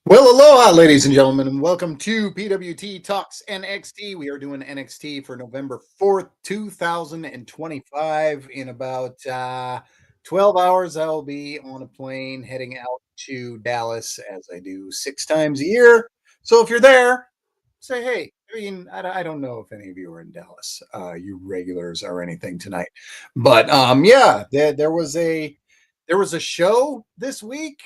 Well, aloha, ladies and gentlemen, and welcome to PWT Talks NXT. We are doing NXT for November 4th, 2025. In about 12 hours, I'll be on a plane heading out to Dallas, as I do 6 times a year. So if you're there, say hey. I mean, I don't know if any of you are in Dallas, you regulars or anything tonight, but yeah, there was a show this week.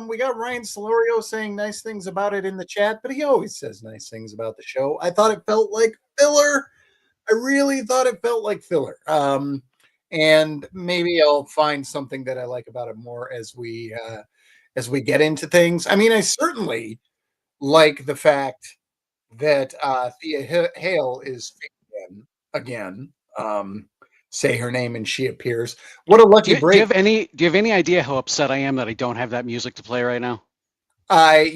We got Ryan Solorio saying nice things about it in the chat, but he always says nice things about the show. I thought it felt like filler. I really thought it felt like filler. And maybe I'll find something that I like about it more as we get into things. I mean, I certainly like the fact that Thea Hale is again. Say her name and she appears. What a Do lucky you, do you break. have any do you have any idea how upset I am that I don't have that music to play right now? I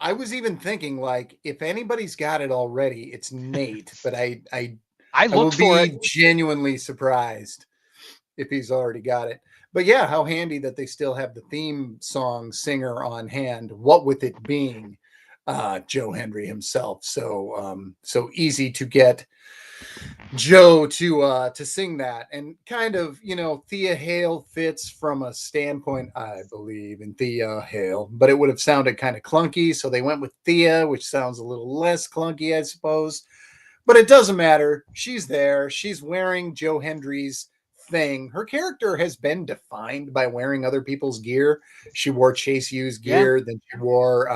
was even thinking like if anybody's got it already, it's Nate, but I I will looked for it. be genuinely surprised if he's already got it. But yeah, how handy that they still have the theme song singer on hand. What with it being Joe Hendry himself, so easy to get Joe to sing that, and kind of, Thea Hale fits from a standpoint, I believe, in Thea Hale, but it would have sounded kind of clunky, so they went with Thea, which sounds a little less clunky, I suppose. But it doesn't matter. She's there. She's wearing Joe Hendry's thing. Her character has been defined by wearing other people's gear. She wore Chase U's Yeah. gear, then she wore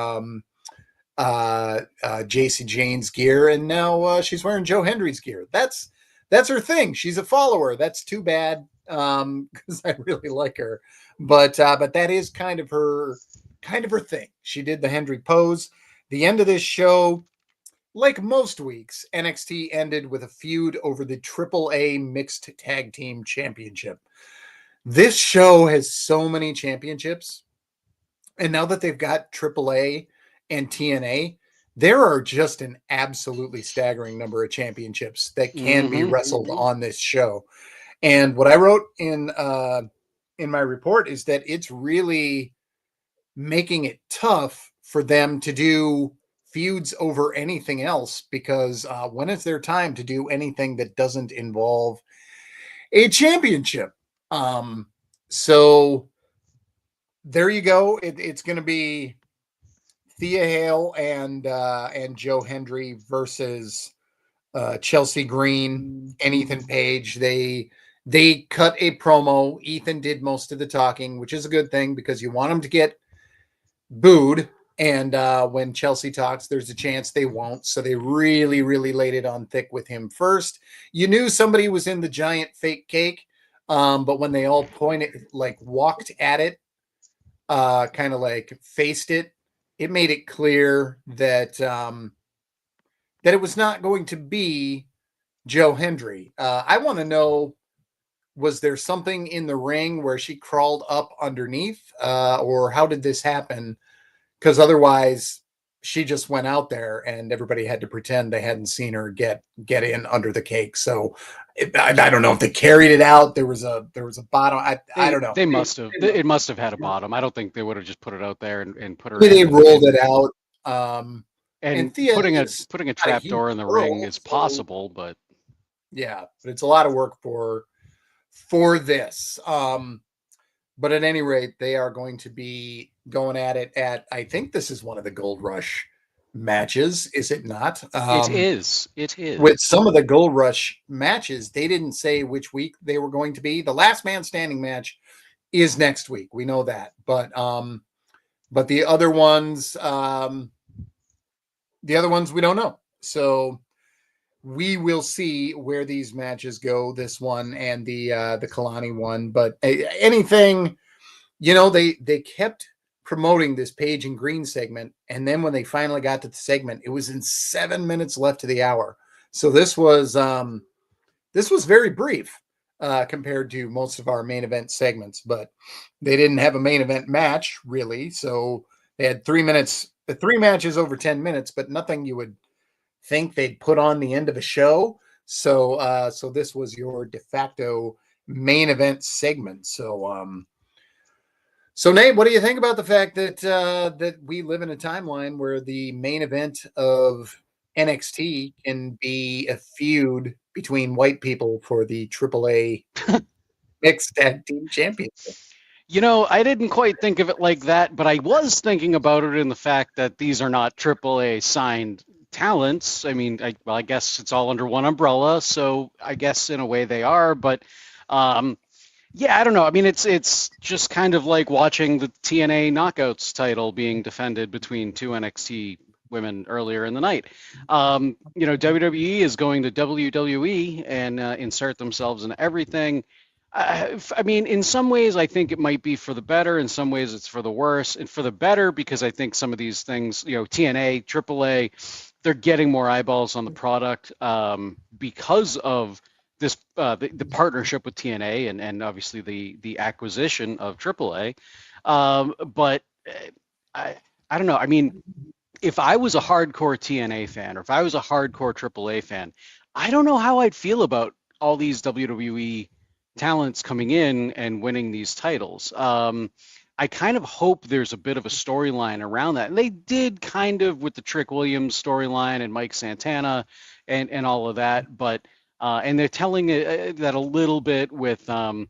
JC Jane's gear, and now she's wearing Joe Hendry's gear. That's her thing. She's a follower. That's too bad because I really like her, but that is kind of her thing. She did the Hendry pose. The end of this show, like most weeks, NXT ended with a feud over the AAA Mixed Tag Team Championship. This show has so many championships, and now that they've got AAA and TNA, there are just an absolutely staggering number of championships that can be Mm-hmm. wrestled on this show. And what I wrote in my report is that it's really making it tough for them to do feuds over anything else, because when is their time to do anything that doesn't involve a championship? So there you go. It's going to be Thea Hale and Joe Hendry versus Chelsea Green and Ethan Page. They cut a promo. Ethan did most of the talking, which is a good thing because you want him to get booed. And when Chelsea talks, there's a chance they won't. So they really, really laid it on thick with him first. You knew somebody was in the giant fake cake, but when they all pointed, like walked at it, kind of like faced it, it made it clear that it was not going to be Joe Hendry. I want to know, was there something in the ring where she crawled up underneath, or how did this happen? Because otherwise, she just went out there and everybody had to pretend they hadn't seen her get in under the cake. So I don't know if they carried it out. There was a bottom. I They don't know. they must have. It must have had a bottom. I don't think they would have just put it out there and put her Maybe they head rolled in. it out. And And Thea putting a is putting a not a trap huge door in the ring girl, is so possible, but yeah, but it's a lot of work for this. But at any rate, they are going to be going at it at, I think this is one of the Gold Rush matches, is it not? it is. It With is. some of the Gold Rush matches, they didn't say which week they were going to be. The last man standing match is next week. We know that. But the other ones we don't know. So we will see where these matches go, this one and the Kalani one. But anything, they kept promoting this Page and Green segment, and then when they finally got to the segment, it was in 7 minutes left to the hour. So this was very brief compared to most of our main event segments, but they didn't have a main event match really. So they had 3 minutes, the three matches over 10 minutes, but nothing you would think they'd put on the end of a show. So this was your de facto main event segment. So Nate, what do you think about the fact that that we live in a timeline where the main event of NXT can be a feud between white people for the AAA Mixed Tag Team Championship? I didn't quite think of it like that, but I was thinking about it in the fact that these are not AAA signed talents. I mean, I guess it's all under one umbrella, so I guess in a way they are, but um, yeah, I don't know. I mean, it's just kind of like watching the TNA Knockouts title being defended between two NXT women earlier in the night. WWE is going to WWE and insert themselves in everything. I mean, in some ways, I think it might be for the better. In some ways, it's for the worse. And for the better, because I think some of these things, TNA, AAA, they're getting more eyeballs on the product because of this the partnership with TNA and obviously the acquisition of AAA. But I I don't know. I mean, if I was a hardcore TNA fan or if I was a hardcore AAA fan, I don't know how I'd feel about all these WWE talents coming in and winning these titles. I kind of hope there's a bit of a storyline around that. And they did kind of with the Trick Williams storyline and Mike Santana and all of that. But and they're telling that a little bit with the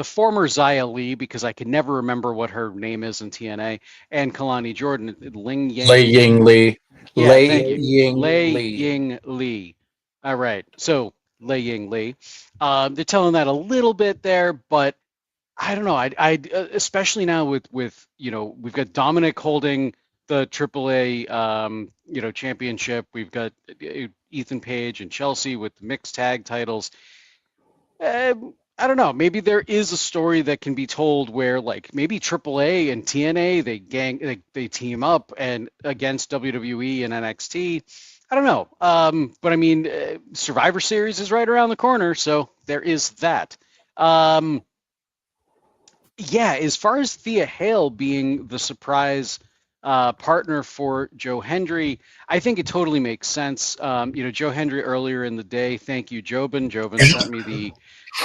former Zia Lee, because I can never remember what her name is in TNA, and Kalani Jordan, Ling Lei Yang. Ying Lee. Yeah, Lei thank you. Ying Lei Lee. Ying Lee. All right. So Lei Ying Lee. They're telling that a little bit there, but I don't know. Especially now with we've got Dominic holding the AAA championship. We've got Ethan Page and Chelsea with the mixed tag titles. I don't know. Maybe there is a story that can be told where, like, maybe AAA and TNA they team up and against WWE and NXT. I don't know. But I mean, Survivor Series is right around the corner, so there is that. Yeah, as far as Thea Hale being the surprise partner for Joe Hendry, I think it totally makes sense. Joe Hendry earlier in the day. Thank you, Jobin. Jobin sent me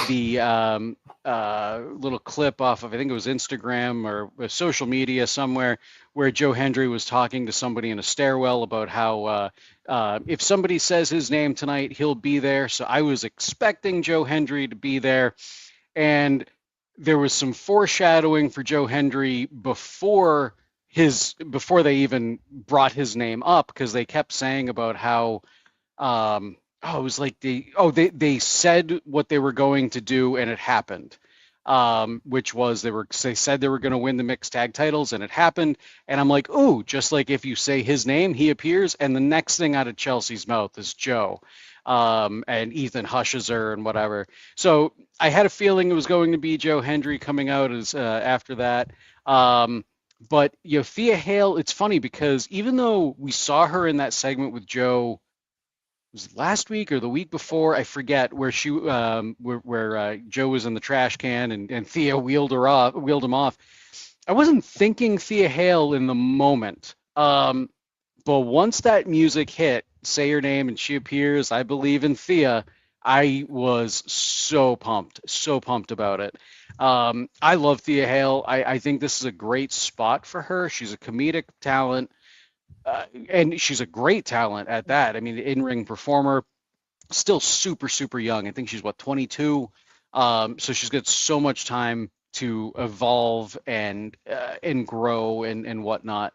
the little clip off of, I think it was Instagram or social media somewhere, where Joe Hendry was talking to somebody in a stairwell about how if somebody says his name tonight, he'll be there. So I was expecting Joe Hendry to be there, and there was some foreshadowing for Joe Hendry before they even brought his name up, because they kept saying about how it was like they said what they were going to do and it happened. Which was they said they were going to win the mixed tag titles and it happened. And I'm like, ooh, just like if you say his name, he appears, and the next thing out of Chelsea's mouth is Joe. And Ethan hushes her and whatever. So I had a feeling it was going to be Joe Hendry coming out as after that. But Thea Hale, it's funny because even though we saw her in that segment with Joe, was it last week or the week before, I forget, where she where Joe was in the trash can and Thea wheeled him off. I wasn't thinking Thea Hale in the moment. But once that music hit, say her name and she appears, I believe in Thea, I was so pumped about it. I love Thea Hale. I think this is a great spot for her. She's a comedic talent, and she's a great talent at that. I mean, in-ring performer, still super, super young. I think she's, 22? So she's got so much time to evolve and grow and whatnot.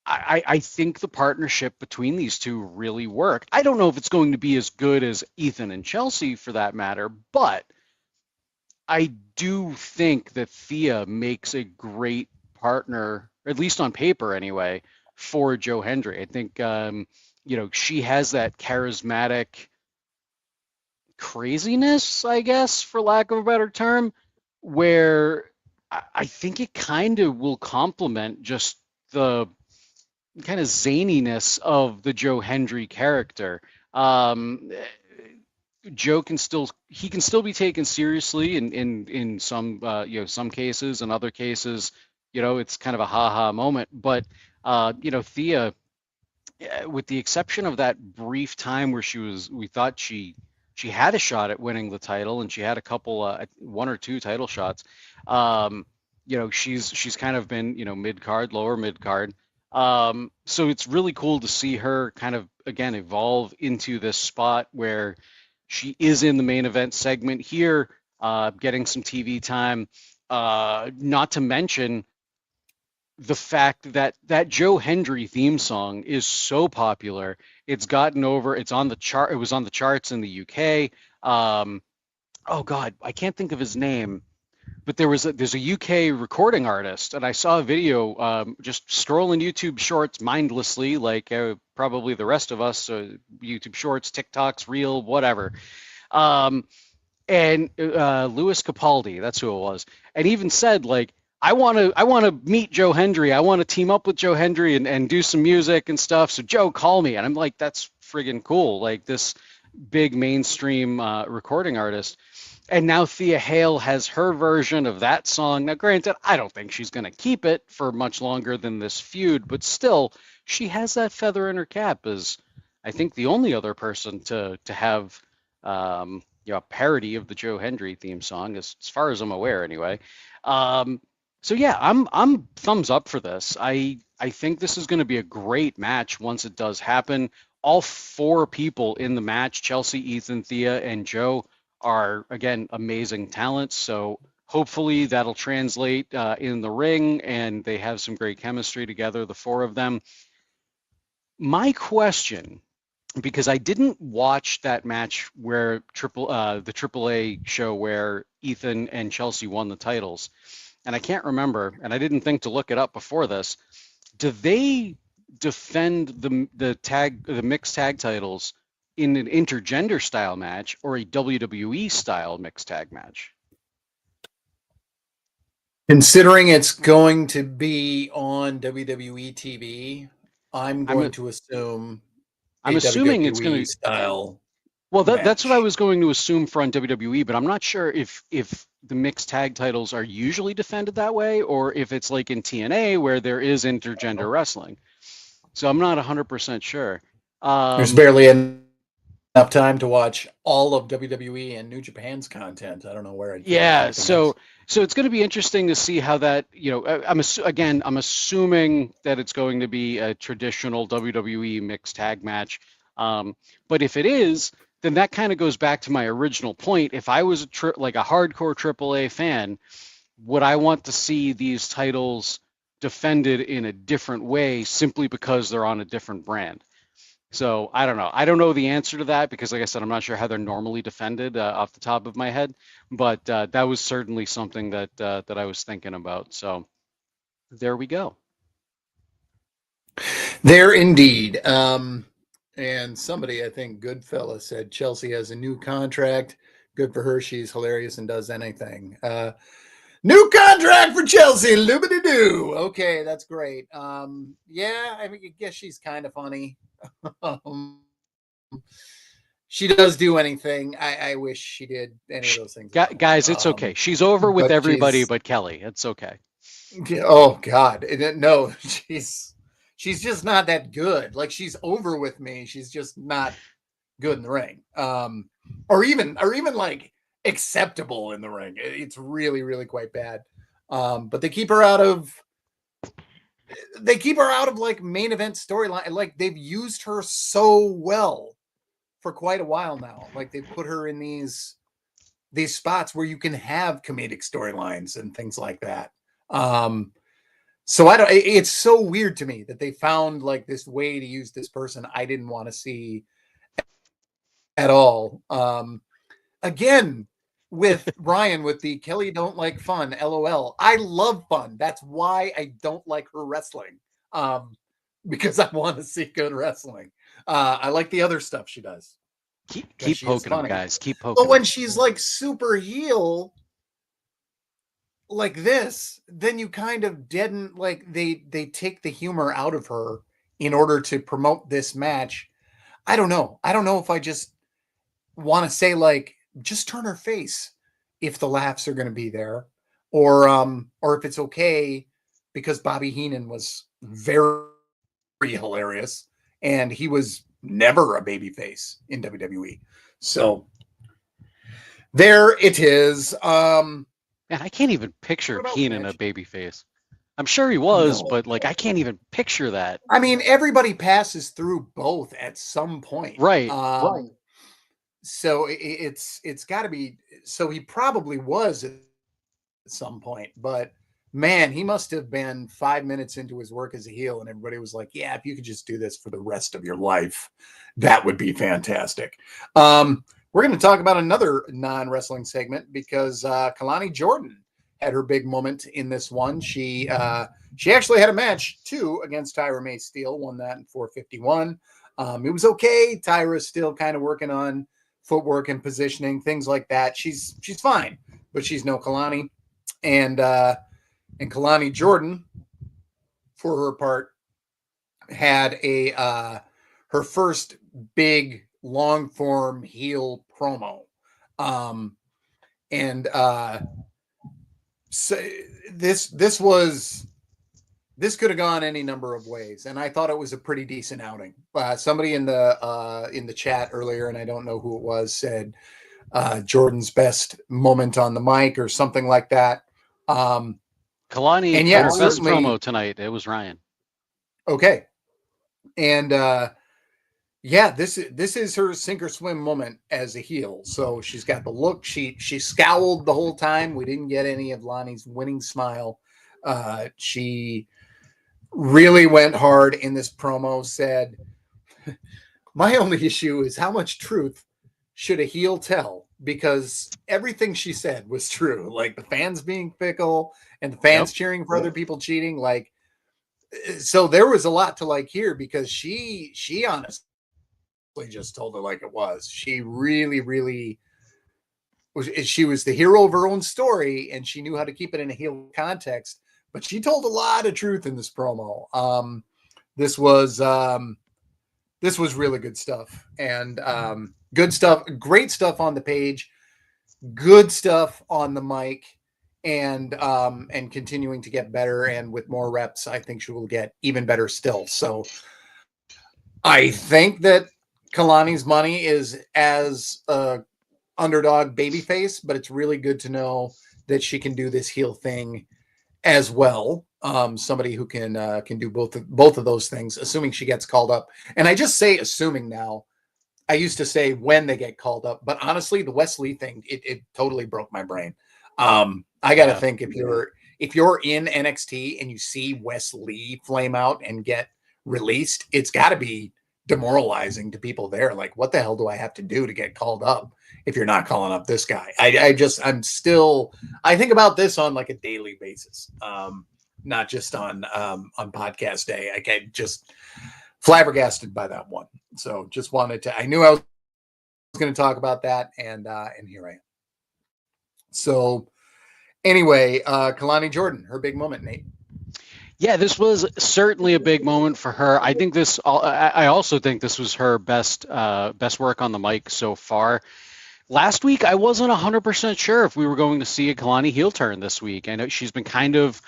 I think the partnership between these two really work. I don't know if it's going to be as good as Ethan and Chelsea for that matter, but I do think that Thea makes a great partner, at least on paper anyway, for Joe Hendry. I think she has that charismatic craziness, I guess, for lack of a better term, where I think it kind of will complement just the kind of zaniness of the Joe Hendry character. Joe can still be taken seriously in some some cases, and other cases, it's kind of a ha-ha moment. But Thea, with the exception of that brief time where we thought she she had a shot at winning the title, and she had a couple, one or two title shots. Um, she's kind of been, mid card, lower mid card. So it's really cool to see her kind of again evolve into this spot where she is in the main event segment here, getting some TV time. Not to mention the fact that that Joe Hendry theme song is so popular. It's gotten over. It's on the chart. It was on the charts in the UK. Oh God, I can't think of his name, but there's a UK recording artist, and I saw a video just scrolling YouTube Shorts mindlessly, like probably the rest of us, YouTube Shorts, TikToks, Reel, whatever. Um, and Louis Capaldi, that's who it was, and even said like, I want to meet Joe Hendry. I want to team up with Joe Hendry and do some music and stuff. So Joe, call me. And I'm like, that's friggin' cool. Like this big mainstream recording artist. And now Thea Hale has her version of that song. Now, granted, I don't think she's going to keep it for much longer than this feud, but still, she has that feather in her cap as I think the only other person to have a parody of the Joe Hendry theme song, as far as I'm aware, anyway. So yeah, I'm thumbs up for this. I think this is going to be a great match once it does happen. All four people in the match, Chelsea, Ethan, Thea, and Joe, are again amazing talents. So hopefully that'll translate in the ring, and they have some great chemistry together, the four of them. My question, because I didn't watch that match where the AAA show where Ethan and Chelsea won the titles, and I can't remember, and I didn't think to look it up before this. Do they defend the mixed tag titles in an intergender style match or a WWE style mixed tag match? Considering it's going to be on WWE TV, I'm I'm going to assume I'm a assuming it's WWE going to. style Well, that's what I match. was going to assume for on WWE, but I'm not sure if the mixed tag titles are usually defended that way or if it's like in TNA where there is intergender wrestling. So I'm not 100% sure. There's Um, barely enough time to watch all of WWE and New Japan's content. I don't know where I'd fit yeah, everything else. so it's going to be interesting to see how that, I'm assuming that it's going to be a traditional WWE mixed tag match. But if it is, then that kind of goes back to my original point. If I was like a hardcore AAA fan, would I want to see these titles defended in a different way simply because they're on a different brand? So I don't know. I don't know the answer to that because, like I said, I'm not sure how they're normally defended off the top of my head. But that was certainly something that I was thinking about. So there we go. There indeed. And somebody, I think Goodfella, said Chelsea has a new contract. Good for her. She's hilarious and does anything. New contract for Chelsea. Loobity doo. Okay, that's great. Yeah, I mean, I guess she's kind of funny. um, she does do anything. I wish she did any of those things as well. Guys, it's okay. She's over with But everybody she's but Kelly. It's okay. oh God, no, she's just not that good. Like she's over with me. She's just not good in the ring. Or even like acceptable in the ring. It's really, really quite bad. But they keep her out of like main event storyline. Like they've used her so well for quite a while now. Like they've put her in these spots where you can have comedic storylines and things like that. So I don't. It's so weird to me that they found like this way to use this person I didn't want to see at all. Again, with Ryan with the Kelly don't like fun. LOL. I love fun. That's why I don't like her wrestling. Because I want to see good wrestling. I like the other stuff she does. Keep She is poking them, funny. guys. Keep But poking when them. she's like super heel like this, then you kind of deaden like they take the humor out of her in order to promote this match. I don't know. I don't know if I just want to say like just turn her face if the laughs are going to be there, or if it's okay because Bobby Heenan was very hilarious and he was never a baby face in WWE. So There it is. Man, I can't even picture What about Keenan a match? babyface. I'm sure he was, No. but like I can't even picture that. I mean, everybody passes through both at some point. Right. So it's got to be. So he probably was at some point, but man, he must have been 5 minutes into his work as a heel, and everybody was like, "Yeah, if you could just do this for the rest of your life, that would be fantastic." We're going to talk about another non-wrestling segment because Kalani Jordan had her big moment in this one. She actually had a match too against Tyra May Steele, won that in 451. It was okay. Tyra's still kind of working on footwork and positioning, things like that. She's fine, but she's no Kalani. And Kalani Jordan, for her part, had her first big long form heel promo. And so this could have gone any number of ways, and I thought it was a pretty decent outing. Somebody in the chat earlier, and I don't know who it was, said Jordan's best moment on the mic or something like that. Kalani And had yeah, her best certainly. promo tonight. It was Ryan. Okay. And yeah, this is her sink or swim moment as a heel. So she's got the look. She scowled the whole time. We didn't get any of Lonnie's winning smile. She really went hard in this promo, said, "My only issue is how much truth should a heel tell?" Because everything she said was true. Like the fans being fickle and the fans cheering for other people cheating. Like, so there was a lot to like here because she honestly just told it like it was. She really she was the hero of her own story, and she knew how to keep it in a heel context. But she told a lot of truth in this promo. This was really good stuff, and good stuff, great stuff on the page, good stuff on the mic, and continuing to get better. And with more reps, I think she will get even better still. So I think that Kalani's money is as a underdog babyface, but it's really good to know that she can do this heel thing as well. Somebody who can do both of those things, assuming she gets called up. And I just say assuming now. I used to say when they get called up, but honestly, the Wes Lee thing, it totally broke my brain. I got to think if you're in NXT and you see Wes Lee flame out and get released, it's got to be demoralizing to people there. Like, what the hell do I have to do to get called up if you're not calling up this guy? I think about this on like a daily basis, not just on podcast day. I get just flabbergasted by that one. So just wanted to, I knew I was going to talk about that, and here I am. So anyway, Kalani Jordan, her big moment, Nate. Yeah, this was certainly a big moment for her. I think this. I also think this was her best work on the mic so far. Last week, I wasn't 100% sure if we were going to see a Kalani heel turn this week. I know she's been kind of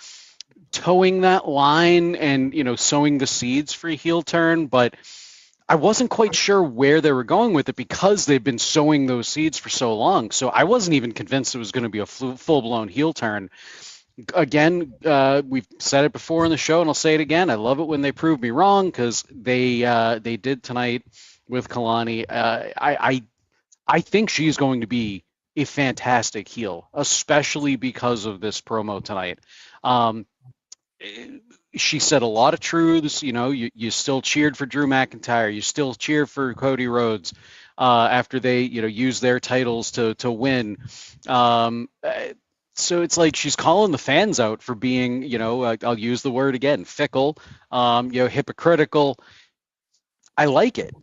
towing that line and sowing the seeds for a heel turn, but I wasn't quite sure where they were going with it because they've been sowing those seeds for so long. So I wasn't even convinced it was going to be a full-blown heel turn. Again, we've said it before in the show, and I'll say it again. I love it when they prove me wrong because they did tonight with Kalani. I think she's going to be a fantastic heel, especially because of this promo tonight. She said a lot of truths. You still cheered for Drew McIntyre. You still cheered for Cody Rhodes after they, used their titles to win. So it's like she's calling the fans out for being, I'll use the word again, fickle, hypocritical. I like it.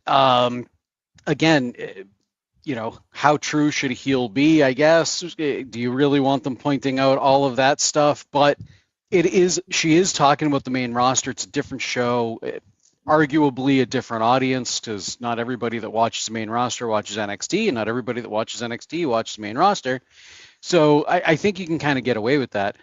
Again, how true should a heel be, I guess? Do you really want them pointing out all of that stuff? But she is talking about the main roster. It's a different show, arguably a different audience, because not everybody that watches the main roster watches NXT, and not everybody that watches NXT watches the main roster. So I think you can kind of get away with that.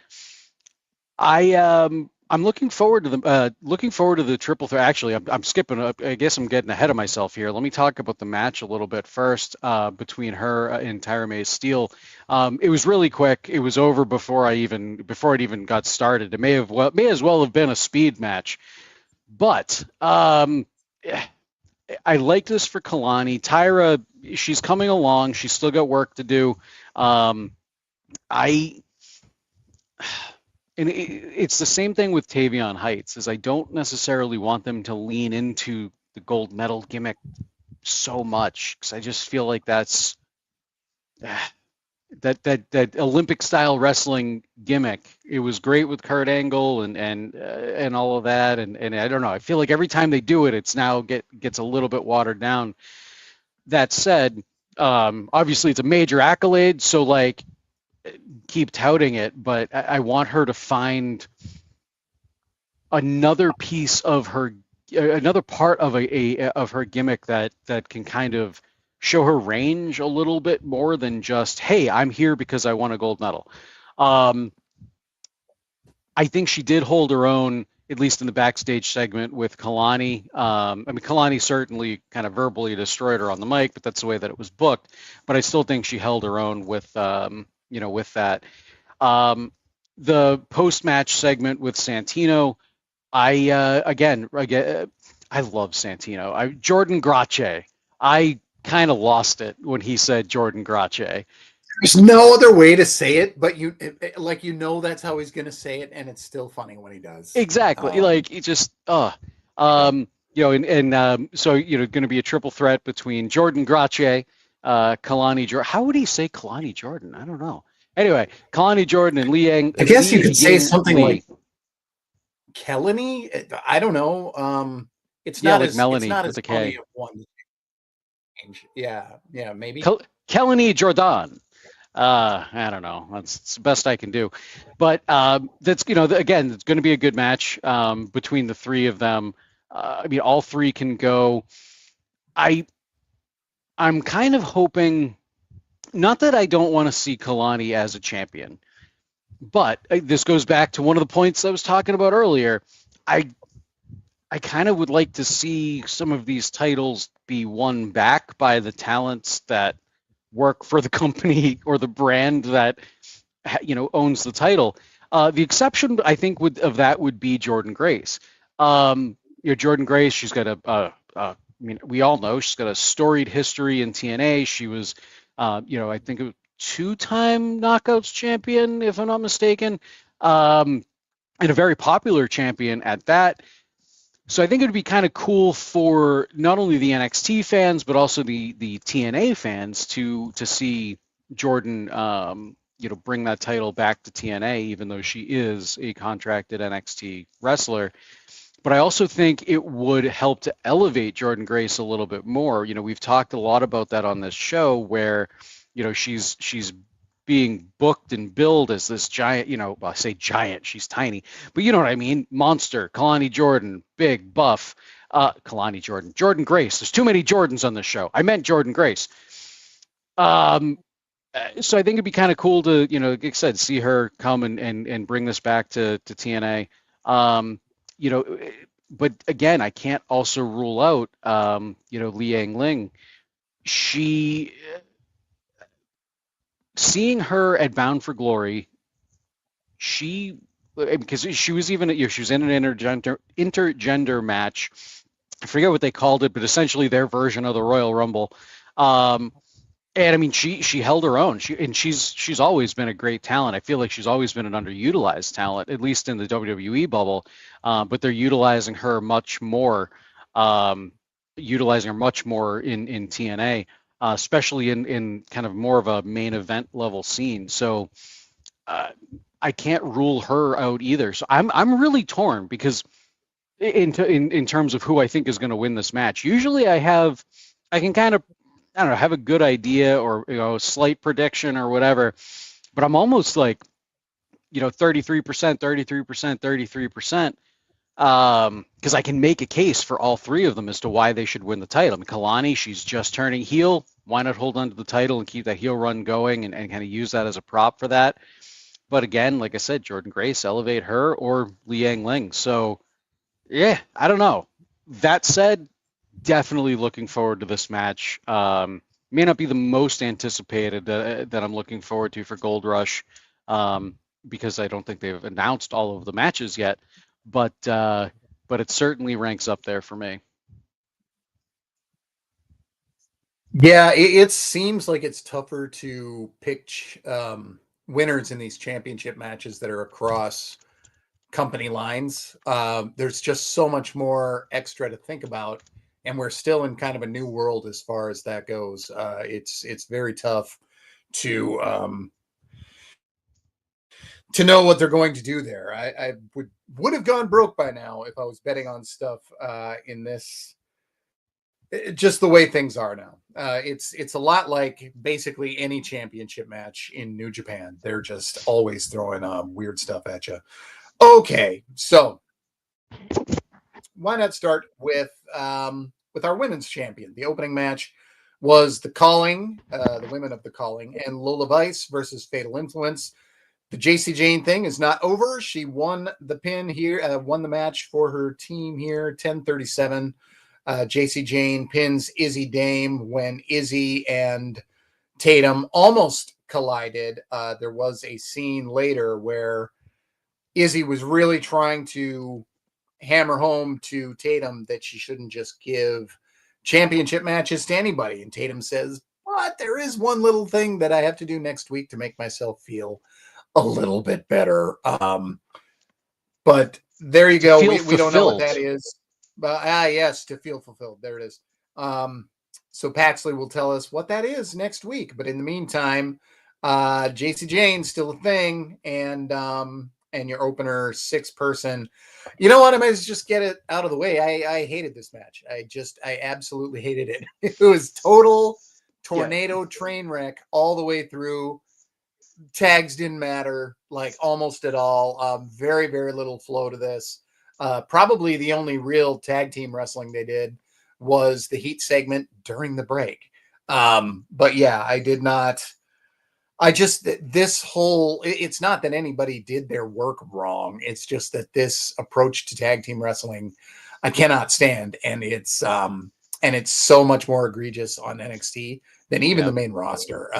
I I'm looking forward to the triple threat. Actually, I'm skipping. I guess I'm getting ahead of myself here. Let me talk about the match a little bit first between her and Tyra May Steele. It was really quick. It was over before it even got started. It may as well have been a speed match. But I like this for Kalani. Tyra, she's coming along. She's still got work to do. I And it's the same thing with Tavion Heights, is I don't necessarily want them to lean into the gold medal gimmick so much, because I just feel like that's that Olympic style wrestling gimmick. It was great with Kurt Angle and all of that, and I don't know. I feel like every time they do it, it's now gets a little bit watered down. That said, obviously it's a major accolade, so like keep touting it, but I want her to find another piece of her, another part of of her gimmick that can kind of show her range a little bit more than just, hey, I'm here because I won a gold medal. I think she did hold her own, at least in the backstage segment with Kalani. I mean, Kalani certainly kind of verbally destroyed her on the mic, but that's the way that it was booked. But I still think she held her own with, with that. The post-match segment with Santino, again, I love Santino. Jordan Grace. I kind of lost it when he said Jordan Grace. There's no other way to say it, but that's how he's gonna say it, and it's still funny when he does. Exactly. Like it just so going to be a triple threat between Jordan Grace, Kalani Jordan. How would he say Kalani Jordan? I don't know. Anyway, Kalani Jordan and Liang. I guess you could say something like Kelly. I don't know. It's not like as Melanie it's not with as a funny K. of one. Yeah, maybe. Kelly Jordan. I don't know. That's the best I can do. But that's, again, it's going to be a good match between the three of them. I mean, all three can go. I'm kind of hoping, not that I don't want to see Kalani as a champion, but this goes back to one of the points I was talking about earlier. I kind of would like to see some of these titles be won back by the talents that work for the company or the brand that owns the title. The exception, I think, of that would be Jordan Grace. Jordan Grace, she's got I mean, we all know she's got a storied history in TNA. She was, I think, a two-time Knockouts champion, if I'm not mistaken, and a very popular champion at that. So I think it would be kind of cool for not only the NXT fans, but also the TNA fans to see Jordan, bring that title back to TNA, even though she is a contracted NXT wrestler. But I also think it would help to elevate Jordan Grace a little bit more. We've talked a lot about that on this show, where, she's being booked and billed as this giant, well, I say giant, she's tiny, but you know what I mean, monster, Kalani Jordan, big, buff, Jordan Grace. There's too many Jordans on this show. I meant Jordan Grace. So I think it'd be kind of cool to, like I said, see her come and bring this back to TNA. But again, I can't also rule out, Liang Ling. Seeing her at Bound for Glory, because she was even, she was in an intergender match. I forget what they called it, but essentially their version of the Royal Rumble. And I mean, she held her own. She's always been a great talent. I feel like she's always been an underutilized talent, at least in the WWE bubble. But they're utilizing her much more, in TNA. Especially in kind of more of a main event level scene. So I can't rule her out either. So I'm really torn, because in terms of who I think is going to win this match. Usually I can kind of, I don't know, have a good idea or a slight prediction or whatever, but I'm almost like 33%, 33%, 33%. Because I can make a case for all three of them as to why they should win the title. I mean, Kalani, she's just turning heel. Why not hold on to the title and keep that heel run going and kind of use that as a prop for that? But again, like I said, Jordan Grace, elevate her or Liang Ling. So yeah, I don't know. That said, definitely looking forward to this match. May not be the most anticipated that I'm looking forward to for Gold Rush, um, because I don't think they've announced all of the matches yet. But it certainly ranks up there for me. Yeah, it seems like it's tougher to pick winners in these championship matches that are across company lines. There's just so much more extra to think about, and we're still in kind of a new world as far as that goes. It's very tough to know what they're going to do there. I would have gone broke by now if I was betting on stuff in this. Just the way things are now. It's a lot like basically any championship match in New Japan. They're just always throwing weird stuff at you. Okay, so why not start with our women's champion? The opening match was the Calling, the women of the Calling, and Lola Vice versus Fatal Influence. The JC Jane thing is not over. She won the pin here, won the match for her team here, 10:37. JC Jane pins Izzy Dame when Izzy and Tatum almost collided. There was a scene later where Izzy was really trying to hammer home to Tatum that she shouldn't just give championship matches to anybody. And Tatum says, "But there is one little thing that I have to do next week to make myself feel a little bit better." But there you To go. feel We don't know what fulfilled. that is. But yes, to feel fulfilled. There it is. So Paxley will tell us what that is next week. But in the meantime, JC Jane's still a thing, and your opener 6-person. You know what? I might just get it out of the way. I hated this match. I absolutely hated it. It was total Yeah. tornado train wreck all the way through. Tags didn't matter like almost at all. Very, very little flow to this. Probably the only real tag team wrestling they did was the heat segment during the break. But yeah, I did not. I just, this whole, it's not that anybody did their work wrong. It's just that this approach to tag team wrestling, I cannot stand. And it's so much more egregious on NXT than even Yeah. the main roster.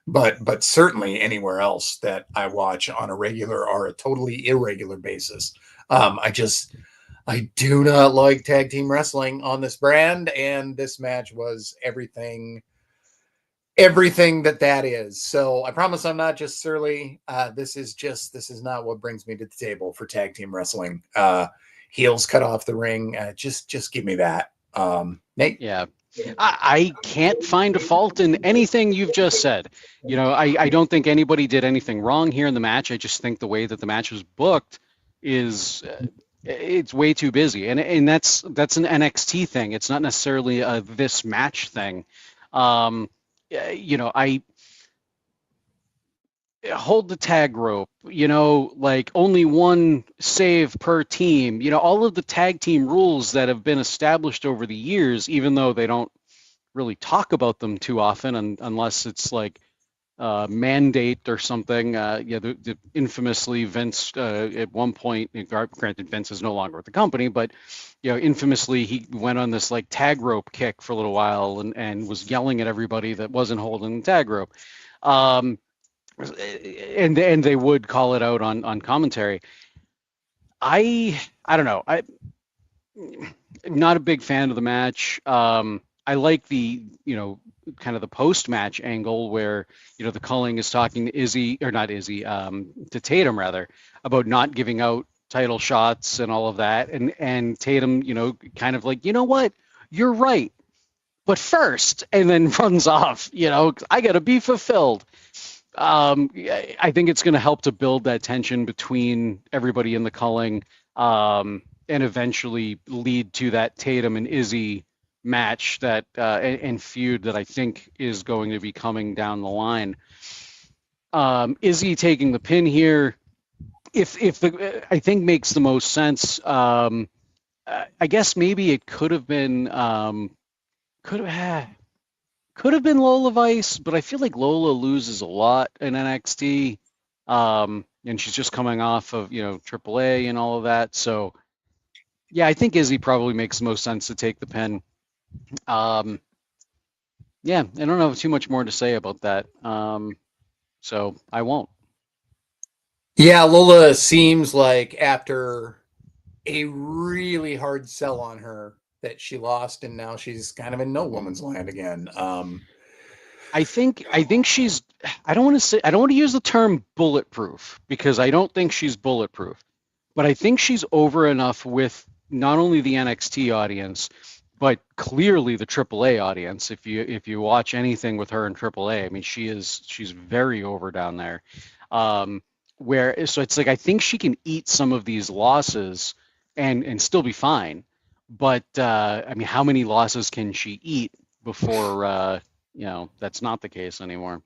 But certainly anywhere else that I watch on a regular or a totally irregular basis. I do not like tag team wrestling on this brand, and this match was everything that is. So I promise I'm not just surly. This is not what brings me to the table for tag team wrestling. Heels cut off the ring. Just give me that. Nate? Yeah. I can't find a fault in anything you've just said. I don't think anybody did anything wrong here in the match. I just think the way that the match was booked is it's way too busy, and that's an NXT thing. It's not necessarily a this match thing. I hold the tag rope, like only one save per team, all of the tag team rules that have been established over the years, even though they don't really talk about them too often unless it's like mandate or something. The infamously Vince at one point, granted Vince is no longer with the company, but infamously he went on this like tag rope kick for a little while and was yelling at everybody that wasn't holding the tag rope. And they would call it out on commentary. I don't know. I'm not a big fan of the match. I like the kind of the post match angle where the Culling is talking to Izzy, or not Izzy, to Tatum rather, about not giving out title shots and all of that, and Tatum kind of like, you know what, you're right, but first, and then runs off. I gotta be fulfilled. I think it's going to help to build that tension between everybody in the Culling, and eventually lead to that Tatum and Izzy match and feud that I think is going to be coming down the line. Izzy taking the pin here, I think makes the most sense. I guess maybe it could have been could have could have been Lola Vice, but I feel like Lola loses a lot in NXT. And she's just coming off of, AAA and all of that. So yeah, I think Izzy probably makes the most sense to take the pin. Um, yeah, I don't have too much more to say about that. So I won't. Yeah, Lola seems like after a really hard sell on her that she lost, and now she's kind of in no woman's land again. I think she's I don't want to use the term bulletproof because I don't think she's bulletproof, but I think she's over enough with not only the NXT audience, but clearly the AAA audience. If you watch anything with her in AAA, I mean she's very over down there. Um, where so it's like I think she can eat some of these losses and still be fine. But I mean, how many losses can she eat before that's not the case anymore?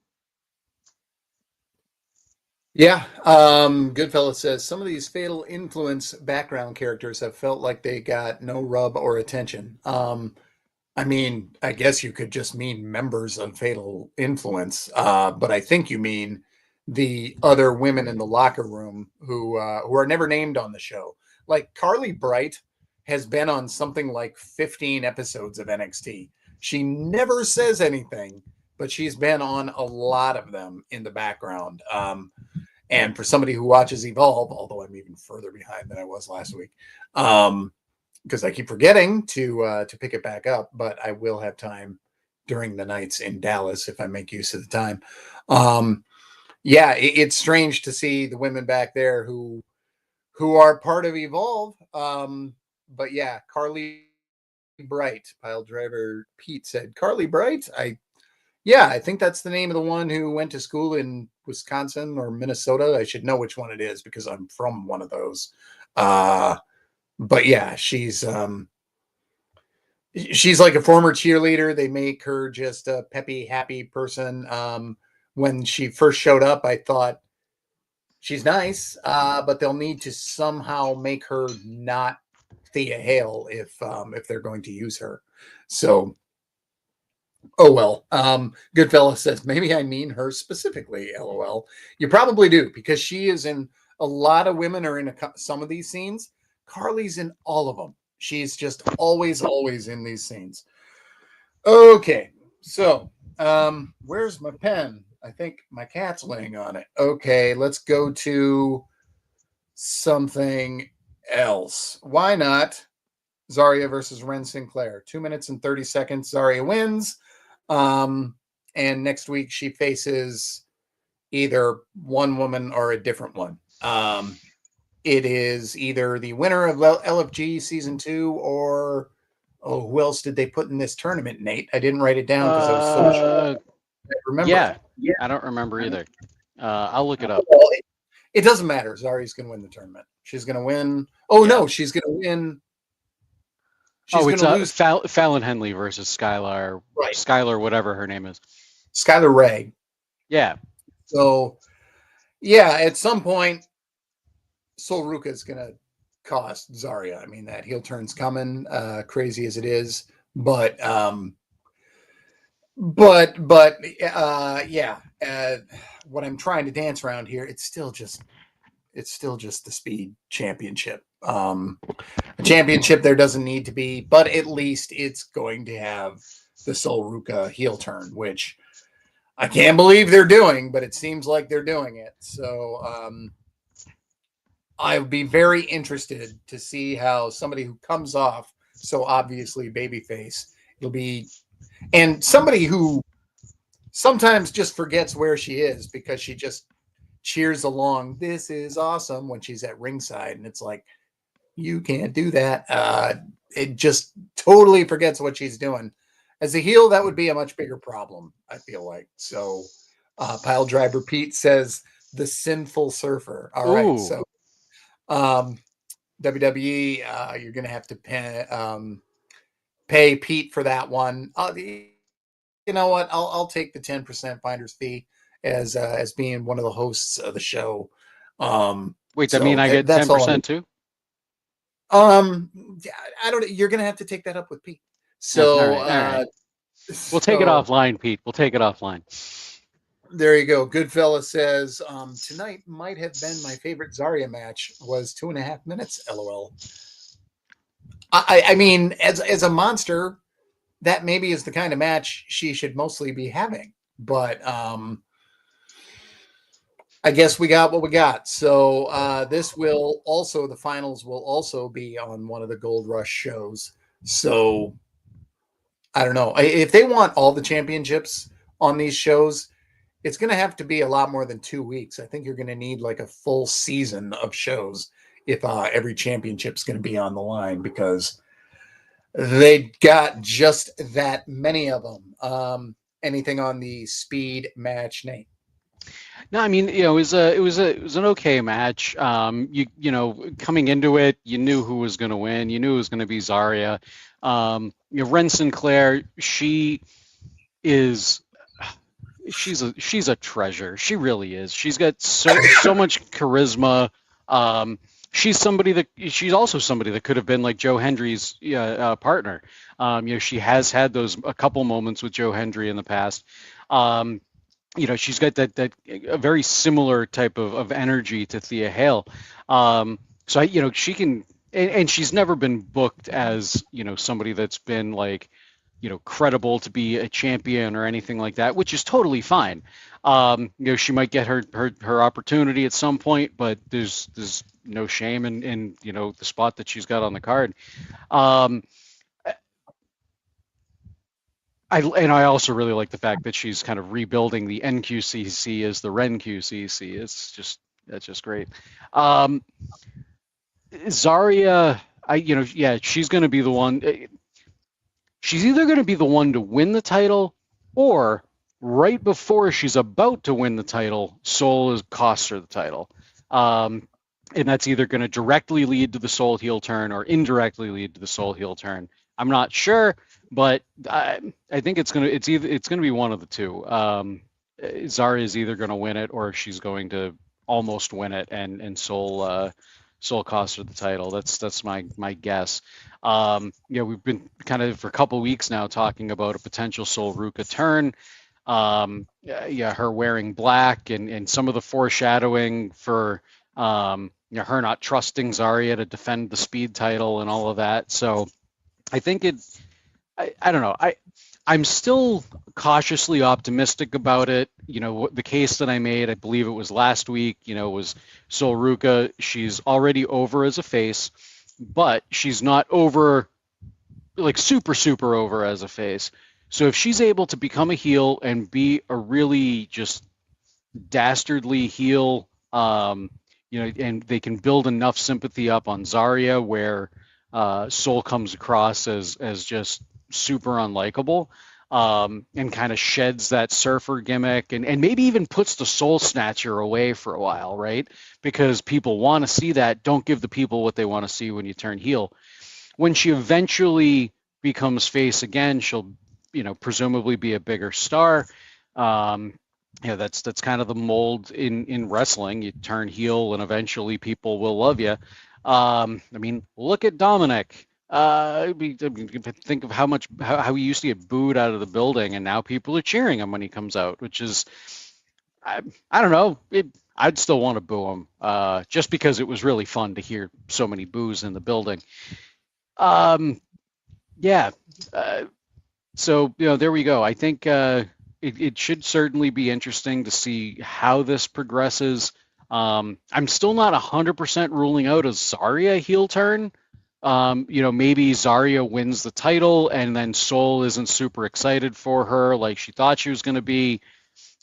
Yeah, Goodfellas says some of these Fatal Influence background characters have felt like they got no rub or attention. I mean, I guess you could just mean members of Fatal Influence, but I think you mean the other women in the locker room who are never named on the show. Like Carly Bright has been on something like 15 episodes of NXT. She never says anything, but she's been on a lot of them in the background. And for somebody who watches Evolve, although I'm even further behind than I was last week, because I keep forgetting to pick it back up, but I will have time during the nights in Dallas if I make use of the time. Yeah, it's strange to see the women back there who are part of Evolve. But yeah, Carly Bright, pile driver Pete said, Carly Bright. I think that's the name of the one who went to school in Wisconsin or Minnesota. I should know which one it is because I'm from one of those. But yeah, she's like a former cheerleader. They make her just a peppy, happy person. When she first showed up, I thought she's nice, but they'll need to somehow make her not Thea Hale if they're going to use her. So, oh well. Goodfella says maybe I mean her specifically. LOL. You probably do because she is in a lot of women are in some of these scenes. Carly's in all of them. She's just always in these scenes. Okay, so where's my pen? I think my cat's laying on it. Okay, let's go to something else. Why not Zarya versus Ren Sinclair? 2 minutes and 30 seconds. Zarya wins. And next week she faces either one woman or a different one. It is either the winner of LFG season 2 or who else did they put in this tournament, Nate? I didn't write it down because I was so sure I remember Yeah, it. Yeah. I don't remember either. I'll look it up. Well, it doesn't matter. Zarya's going to win the tournament. She's going to win. Oh, Yeah. no, she's going to win. She's Oh, going it's to lose. Fallon Henley versus Skylar, Right. Skylar, whatever her name is. Skylar Ray. Yeah. So, yeah, at some point, Sol Ruka is going to cost Zarya. I mean, that heel turn's coming, crazy as it is. But yeah, what I'm trying to dance around here, it's still just the speed championship. A championship there doesn't need to be, but at least it's going to have the Sol Ruka heel turn, which I can't believe they're doing, but it seems like they're doing it. So I'll be very interested to see how somebody who comes off so obviously babyface, it'll be, and somebody who sometimes just forgets where she is because she just cheers along. This is awesome when she's at ringside, and it's like, you can't do that. It just totally forgets what she's doing. As a heel, that would be a much bigger problem, I feel like. So, Pile Driver Pete says the sinful surfer. All right, Ooh. so WWE, you're going to have to pay Pete for that one. You know what? I'll take the 10% finder's fee as being one of the hosts of the show. Wait, that mean I get that's 10% too? I don't. You're gonna have to take that up with Pete. So, all right. We'll take it offline, Pete. We'll take it offline. There you go. Goodfella says, tonight might have been my favorite Zarya match. Was 2.5 minutes. LOL. I mean, as a monster, that maybe is the kind of match she should mostly be having. But I guess we got what we got. So this will also, the finals will also be on one of the Gold Rush shows. So I don't know. If they want all the championships on these shows, it's going to have to be a lot more than 2 weeks. I think you're going to need like a full season of shows if every championship's going to be on the line, because they got just that many of them. Anything on the speed match, Nate? No, I mean, it was an okay match. Coming into it, you knew who was going to win. You knew it was going to be Zarya. Ren Sinclair, she's a treasure. She really is. She's got so much charisma. She's also somebody that could have been like Joe Hendry's partner. She has had a couple moments with Joe Hendry in the past. She's got that a very similar type of energy to Thea Hale. She can, and she's never been booked as, somebody that's been like, credible to be a champion or anything like that, which is totally fine. She might get her opportunity at some point, but there's no shame in the spot that she's got on the card. I also really like the fact that she's kind of rebuilding the NQCC as the Ren QCC. That's just great. Zarya, she's going to be the one. She's either going to be the one to win the title, or right before she's about to win the title, Sol costs her the title. And that's either going to directly lead to the Sol heel turn or indirectly lead to the Sol heel turn. I'm not sure, but I think it's going to be one of the two. Zarya is either going to win it, or she's going to almost win it, and Sol costs her the title. That's my guess. We've been kind of for a couple weeks now talking about a potential Sol Ruka turn. Her wearing black and some of the foreshadowing for her not trusting Zarya to defend the speed title and all of that. So I think I don't know. I'm still cautiously optimistic about it. The case that I made, I believe it was last week, was Sol Ruka. She's already over as a face, but she's not over, like super, super over as a face. So if she's able to become a heel and be a really just dastardly heel, and they can build enough sympathy up on Zarya where Sol comes across as just super unlikable, and kind of sheds that surfer gimmick and maybe even puts the Soul Snatcher away for a while, right? Because people want to see that. Don't give the people what they want to see when you turn heel. When she eventually becomes face again, she'll, presumably be a bigger star. That's kind of the mold in wrestling. You turn heel and eventually people will love you. Look at Dominic. Think of how he used to get booed out of the building, and now people are cheering him when he comes out, which is, I don't know. I'd still want to boo him, just because it was really fun to hear so many boos in the building. So there we go. I think it should certainly be interesting to see how this progresses. I'm still not 100% ruling out a Zarya heel turn. Maybe Zarya wins the title and then Sol isn't super excited for her like she thought she was going to be,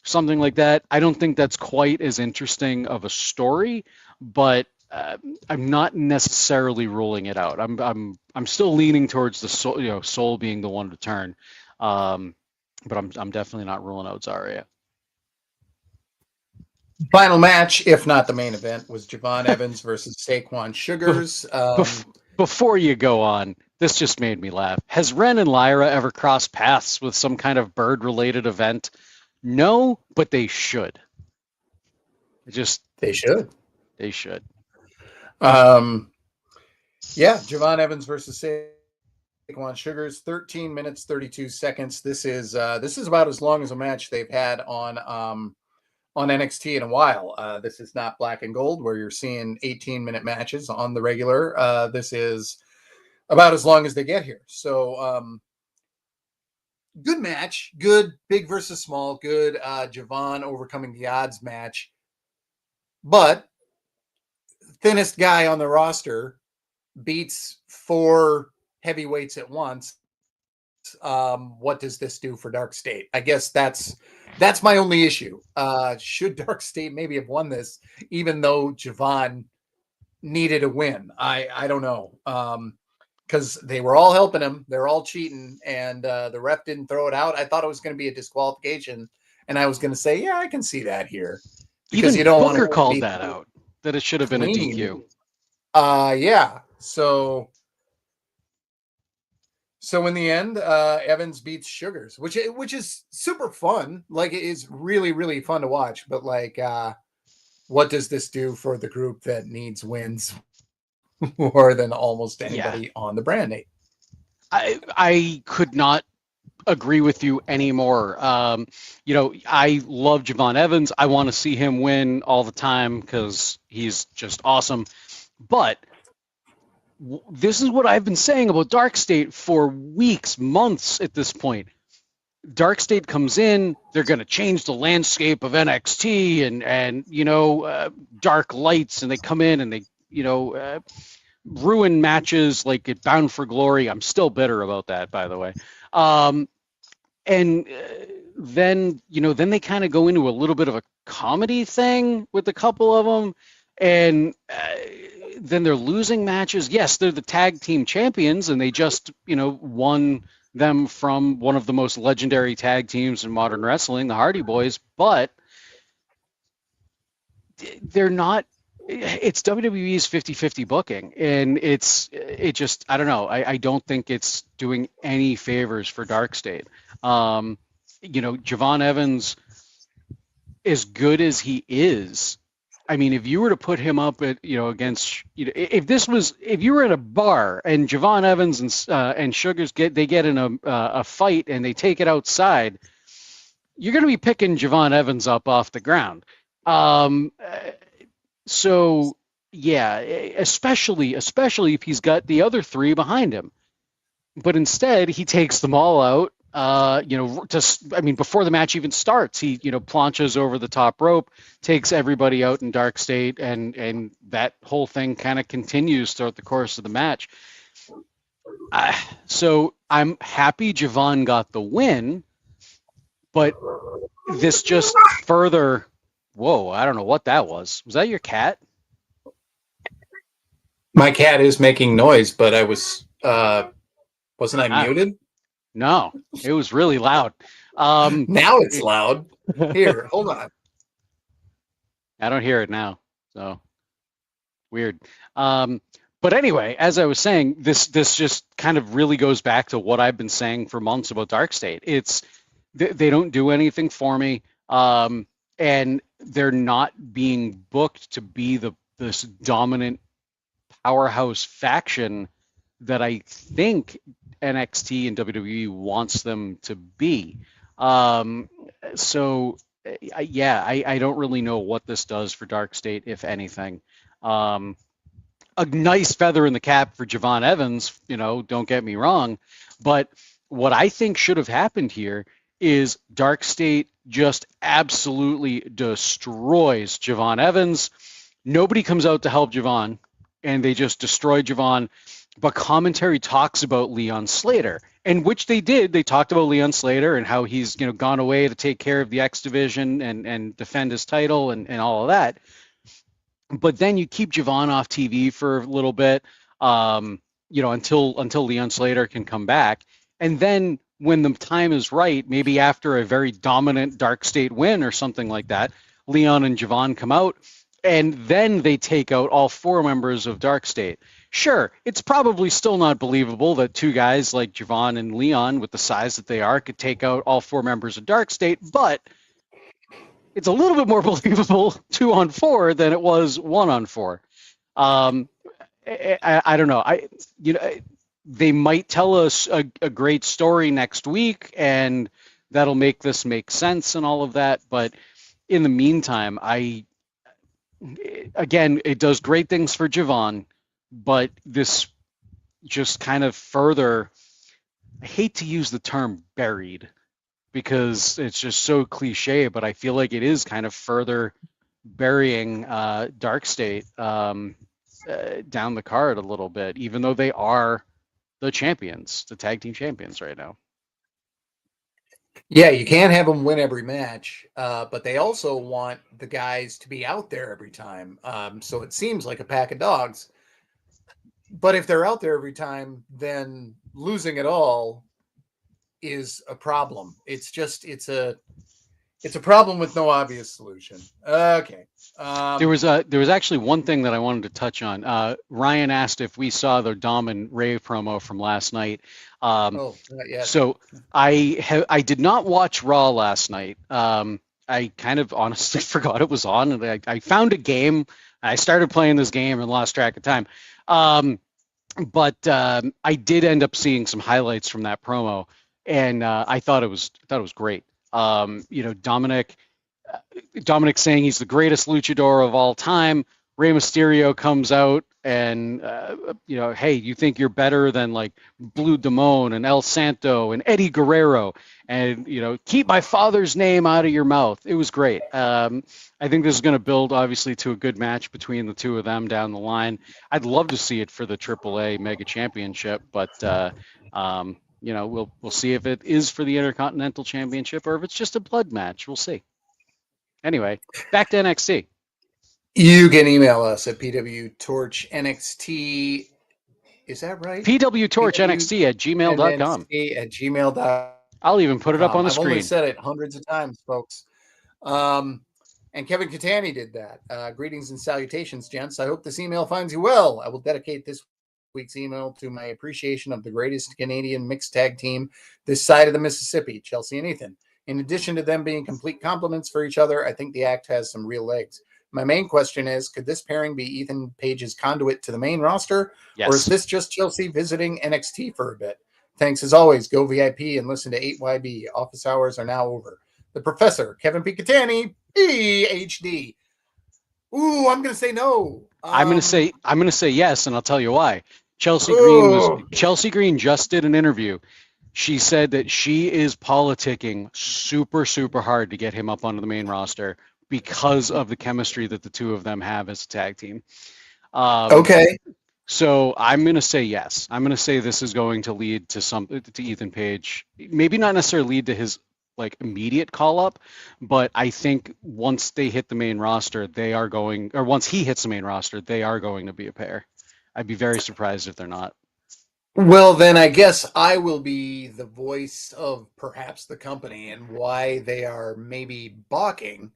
something like that. I don't think that's quite as interesting of a story, but I'm not necessarily ruling it out. I'm still leaning towards the Sol being the one to turn, but I'm definitely not ruling out Zarya. Final match, if not the main event, was Javon Evans versus Saquon Sugars. Before you go on, this just made me laugh. Has Ren and Lyra ever crossed paths with some kind of bird-related event? No, but they should. They should. They should. Javon Evans versus Saquon Sugars, 13 minutes 32 seconds. This is about as long as a match they've had on on NXT in a while. This is not black and gold where you're seeing 18-minute matches on the regular. This is about as long as they get here. So good match, good big versus small, good Javon overcoming the odds match. But thinnest guy on the roster beats 4 heavyweights at once. What does this do for Dark State? I guess that's my only issue. Should Dark State maybe have won this, even though Javon needed a win? I don't know. Because they were all helping him. They're all cheating, and the ref didn't throw it out. I thought it was going to be a disqualification, and I was going to say, yeah, I can see that here. Because even you don't Booker called that out, that it should have been a DQ. Yeah. So in the end, Evans beats Sugars, which is super fun. Like, it is really, really fun to watch. But like, what does this do for the group that needs wins more than almost anybody on the brand, Nate? I could not agree with you anymore. I love Javon Evans. I want to see him win all the time because he's just awesome. But this is what I've been saying about Dark State for weeks, months at this point. Dark State comes in, they're going to change the landscape of NXT and Dark Lights, and they come in and they, ruin matches like at Bound for Glory. I'm still bitter about that, by the way. Then they kind of go into a little bit of a comedy thing with a couple of them, and then they're losing matches. Yes, they're the tag team champions, and they just, won them from one of the most legendary tag teams in modern wrestling, the Hardy Boys, but they're not. It's WWE's 50-50 booking, and I don't know. I don't think it's doing any favors for Dark State. Javon Evans, as good as he is, I mean, if you were to put him up at, against, if you were in a bar and Javon Evans and Sugars get in a fight and they take it outside, you're going to be picking Javon Evans up off the ground. So yeah, especially if he's got the other 3 behind him, but instead he takes them all out. Before the match even starts, he, planches over the top rope, takes everybody out in Dark State, and that whole thing kind of continues throughout the course of the match. So I'm happy Javon got the win, but this just further. Whoa, I don't know what that was. Was that your cat? My cat is making noise, but I was wasn't I muted? No, it was really loud. Now it's loud. Here, hold on. I don't hear it now, so weird. But anyway, as I was saying, this just kind of really goes back to what I've been saying for months about Dark State. It's they don't do anything for me, and they're not being booked to be this dominant powerhouse faction that I think NXT and WWE wants them to be. I don't really know what this does for Dark State, if anything. A nice feather in the cap for Javon Evans, don't get me wrong, but what I think should have happened here is Dark State just absolutely destroys Javon Evans. Nobody comes out to help Javon, and they just destroy Javon. But commentary talks about Leon Slater, and which they did. They talked about Leon Slater and how he's gone away to take care of the X division and defend his title and all of that. But then you keep Javon off TV for a little bit, until Leon Slater can come back, and then when the time is right, maybe after a very dominant Dark State win or something like that, Leon and Javon come out, and then they take out all 4 members of Dark State. Sure, it's probably still not believable that 2 guys like Javon and Leon, with the size that they are, could take out all 4 members of Dark State, but it's a little bit more believable 2-on-4 than it was 1-on-4. I don't know. They might tell us a great story next week, and that'll make this make sense and all of that, but in the meantime, again, it does great things for Javon, but this just kind of further, I hate to use the term buried because it's just so cliche, but I feel like it is kind of further burying Dark State down the card a little bit, even though they are the champions, the tag team champions right now. Yeah, you can't have them win every match, but they also want the guys to be out there every time. So it seems like a pack of dogs. But if they're out there every time, then losing it all is a problem. It's a problem with no obvious solution. Okay. There was actually one thing that I wanted to touch on. Ryan asked if we saw the Dom and Ray promo from last night. not yet. So I did not watch Raw last night. I kind of honestly forgot it was on, and I found a game. I started playing this game and lost track of time. But I did end up seeing some highlights from that promo, and I thought it was great. Dominic saying he's the greatest luchador of all time. Rey Mysterio comes out and, hey, you think you're better than like Blue Demon and El Santo and Eddie Guerrero, and, keep my father's name out of your mouth. It was great. I think this is going to build, obviously, to a good match between the two of them down the line. I'd love to see it for the AAA Mega Championship, but, we'll see if it is for the Intercontinental Championship or if it's just a blood match. We'll see. Anyway, back to NXT. You can email us at PWTorch NXT. Is that right? PWTorch NXT at gmail.com. NXT at gmail.com. I'll even put it up on the screen. I've only said it hundreds of times, folks. And Kevin Catani did that. Greetings and salutations, gents. I hope this email finds you well. I will dedicate this week's email to my appreciation of the greatest Canadian mixed tag team this side of the Mississippi, Chelsea and Ethan. In addition to them being complete compliments for each other, I think the act has some real legs. My main question is, could this pairing be Ethan Page's conduit to the main roster? Yes. Or is this just Chelsea visiting NXT for a bit? Thanks as always. Go VIP and listen to 8YB. Office hours are now over. The Professor, Kevin P. Catani, PhD. Ooh, I'm going to say no. I'm going to say yes, and I'll tell you why. Chelsea Green just did an interview. She said that she is politicking super, super hard to get him up onto the main roster because of the chemistry that the two of them have as a tag team. Okay. So I'm going to say yes. I'm going to say this is going to lead to Ethan Page. Maybe not necessarily lead to his immediate call up, but I think once they hit the main roster, once he hits the main roster, they are going to be a pair. I'd be very surprised if they're not. Well, then I guess I will be the voice of perhaps the company and why they are maybe balking.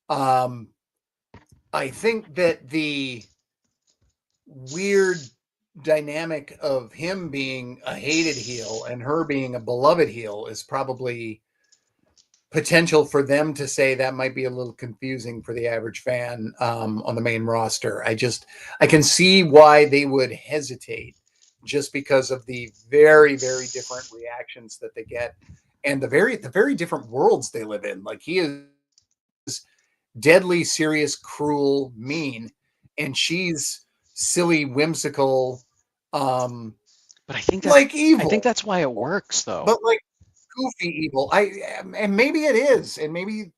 I think that the weird dynamic of him being a hated heel and her being a beloved heel is probably potential for them to say that might be a little confusing for the average fan on the main roster. I can see why they would hesitate, just because of the very, very different reactions that they get and the very different worlds they live in. Like, he is deadly serious, cruel, mean, and she's silly, whimsical, but I think evil. I think that's why it works, though. But goofy evil. And maybe it is, and maybe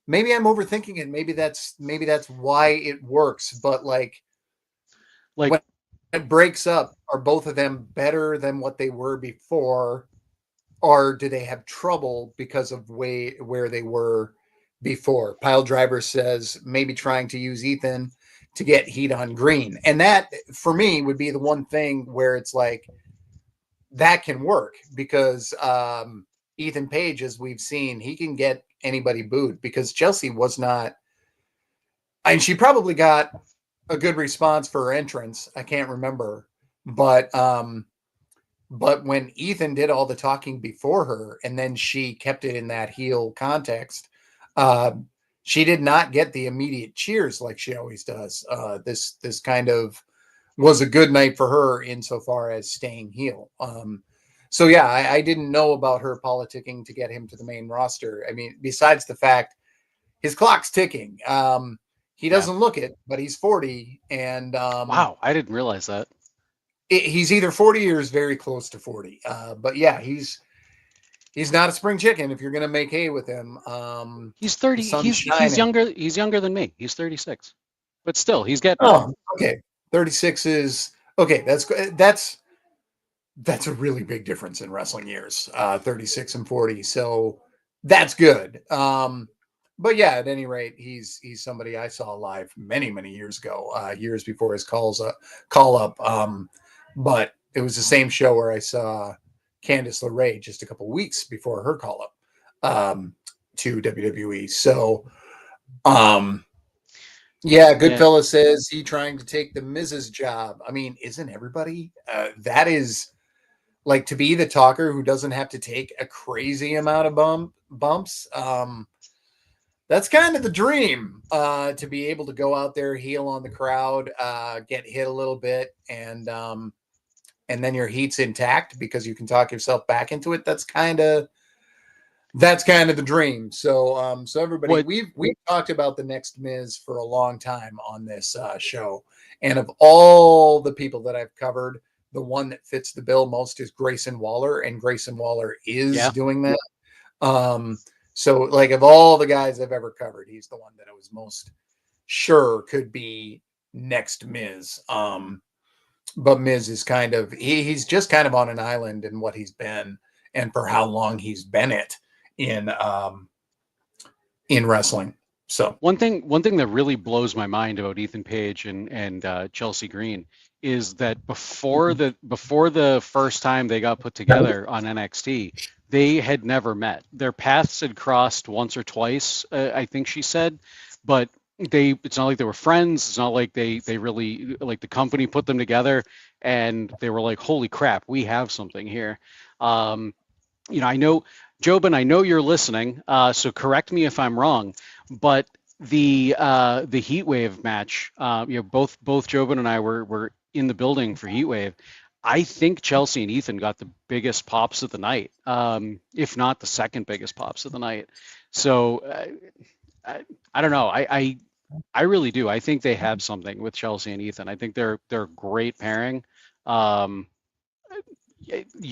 I'm overthinking it. Maybe that's why it works. But when it breaks up, are both of them better than what they were before, or do they have trouble because of where they were before? Pile Driver says maybe trying to use Ethan to get heat on Green, and that for me would be the one thing where it's like that can work, because Ethan Page, as we've seen, he can get anybody booed, because Chelsea was not, and she probably got a good response for her entrance. I can't remember, but when Ethan did all the talking before her, and then she kept it in that heel context, she did not get the immediate cheers like she always does. This kind of was a good night for her insofar as staying heel. So yeah, I didn't know about her politicking to get him to the main roster. I mean, besides the fact his clock's ticking. He Yeah. doesn't look it, but he's 40, and Wow, I didn't realize that. he's either 40 or is very close to 40. But yeah, he's not a spring chicken if you're going to make hay with him. He's The 30. sun's He's shining. younger. He's younger than me. He's 36, but still, he's getting there. Oh, okay. 36 is okay. That's a really big difference in wrestling years. 36 and 40. So that's good. But yeah, at any rate, he's somebody I saw live many years ago, years before his call up. But it was the same show where I saw Candice LeRae just a couple weeks before her call up to WWE. So yeah, Yeah. Goodfellas says he trying to take the Miz's job. I mean, isn't everybody? That is like to be the talker who doesn't have to take a crazy amount of bumps. That's kind of the dream, to be able to go out there, heel on the crowd, get hit a little bit, and then your heat's intact because you can talk yourself back into it. That's kind of the dream. So everybody, What? we've talked about the next Miz for a long time on this show, and of all the people that I've covered, the one that fits the bill most is Grayson Waller, and Grayson Waller is Yeah. doing that. So like of all the guys I've ever covered, he's the one that I was most sure could be next Miz. But Miz is kind of he's just kind of on an island in what he's been and for how long he's been it in wrestling. So One thing that really blows my mind about Ethan Page and Chelsea Green is that before the first time they got put together on NXT, they had never met. Their paths had crossed once or twice, I think she said, but it's not like they were friends. It's not like they really like the company put them together and they were like, holy crap, we have something here. I know, Jobin, I know you're listening, so correct me if I'm wrong, but the Heatwave match, both Jobin and I were in the building for Heatwave. I think Chelsea and Ethan got the biggest pops of the night, if not the second biggest pops of the night. So I don't know. I really do. I think they have something with Chelsea and Ethan. I think they're a great pairing. You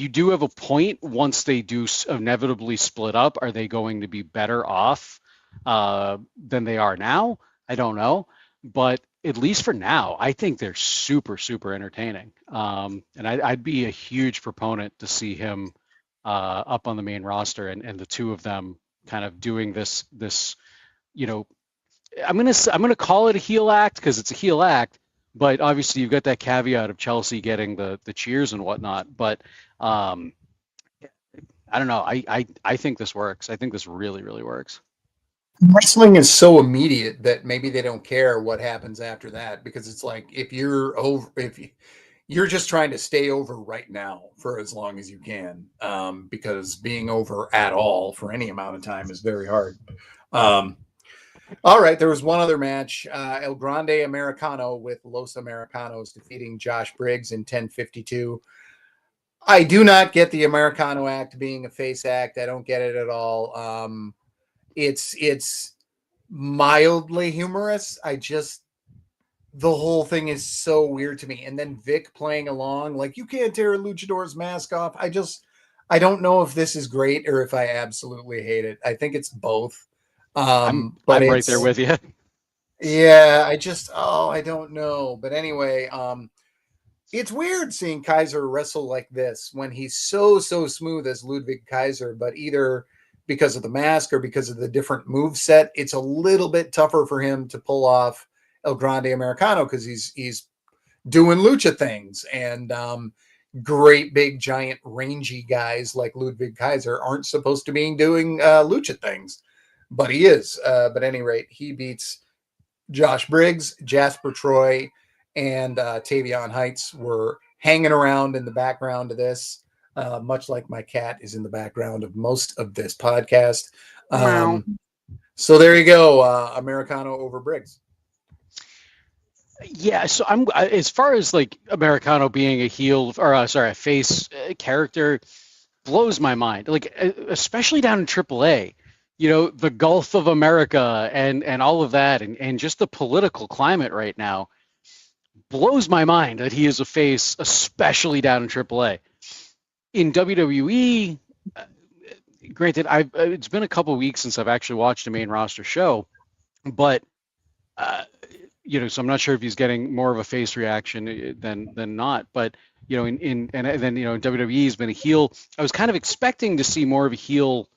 do have a point. Once they do inevitably split up, are they going to be better off than they are now? I don't know, but at least for now, I think they're super entertaining. And I'd be a huge proponent to see him up on the main roster and the two of them kind of doing this. I'm gonna call it a heel act because it's a heel act, but obviously you've got that caveat of Chelsea getting the cheers and whatnot. But I don't know. I think this works. I think this really works. wrestling is so immediate that maybe they don't care what happens after that because it's like if you're just trying to stay over right now for as long as you can, because being over at all for any amount of time is very hard. All right, there was one other match, El Grande Americano with Los Americanos defeating Josh Briggs in 10:52. I do not get the Americano act being a face act. I don't get it at all. It's mildly humorous. The whole thing is so weird to me. And then Vic playing along like you can't tear a luchador's mask off. I don't know if this is great or if I absolutely hate it. I think it's both. But I'm right there with you. yeah, I don't know. But anyway, it's weird seeing Kaiser wrestle like this when he's so smooth as Ludwig Kaiser, but either because of the mask or because of the different move set, it's a little bit tougher for him to pull off El Grande Americano because he's doing lucha things, and great big giant rangy guys like Ludwig Kaiser aren't supposed to be doing lucha things, but he is. But at any rate, he beats Josh Briggs. Jasper Troy and Tavion Heights were hanging around in the background of this, much like my cat is in the background of most of this podcast. So there you go, Americano over Briggs. Yeah, so I'm as far as like Americano being a heel or a face character blows my mind. Like especially down in AAA, the Gulf of America and all of that, and just the political climate right now blows my mind that he is a face, especially down in AAA. In WWE, granted, it's been a couple weeks since I've actually watched a main roster show, but uh, so I'm not sure if he's getting more of a face reaction than not. But and then in WWE he's been a heel. I was kind of expecting to see more of a heel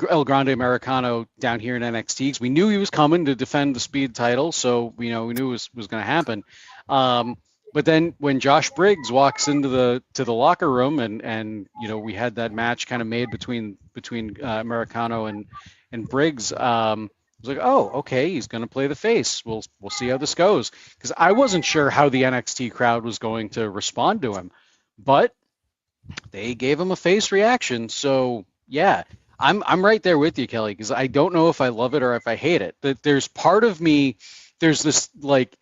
El Grande Americano down here in NXT because we knew he was coming to defend the Speed title, so we knew it was going to happen. But then when Josh Briggs walks into the locker room and we had that match kind of made between Americano and Briggs. I was like, oh, okay, he's going to play the face. We'll see how this goes, because I wasn't sure how the NXT crowd was going to respond to him, but they gave him a face reaction. So yeah, I'm right there with you, Kelly, because I don't know if I love it or if I hate it. That there's part of me, there's this like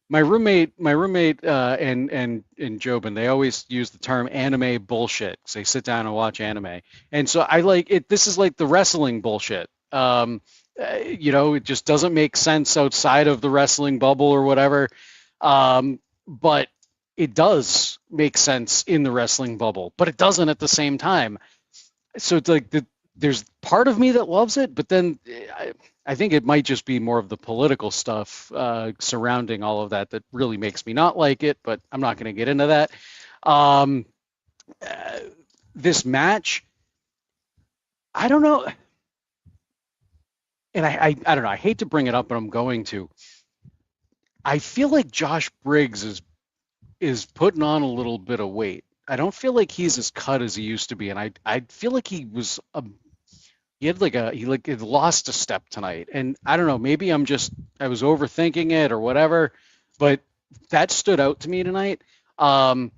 my roommate and Jobin, they always use the term anime bullshit because they sit down and watch anime, and so I like it. This is like the wrestling bullshit. It just doesn't make sense outside of the wrestling bubble or whatever. But it does make sense in the wrestling bubble, but it doesn't at the same time. So it's like there's part of me that loves it, but then I think it might just be more of the political stuff surrounding all of that that really makes me not like it, but I'm not going to get into that. This match, I don't know. And I don't know, I hate to bring it up, but I'm going to. I feel like Josh Briggs is putting on a little bit of weight. I don't feel like he's as cut as he used to be, and I feel like he had lost a step tonight. And I don't know, maybe I was overthinking it or whatever, but that stood out to me tonight. Either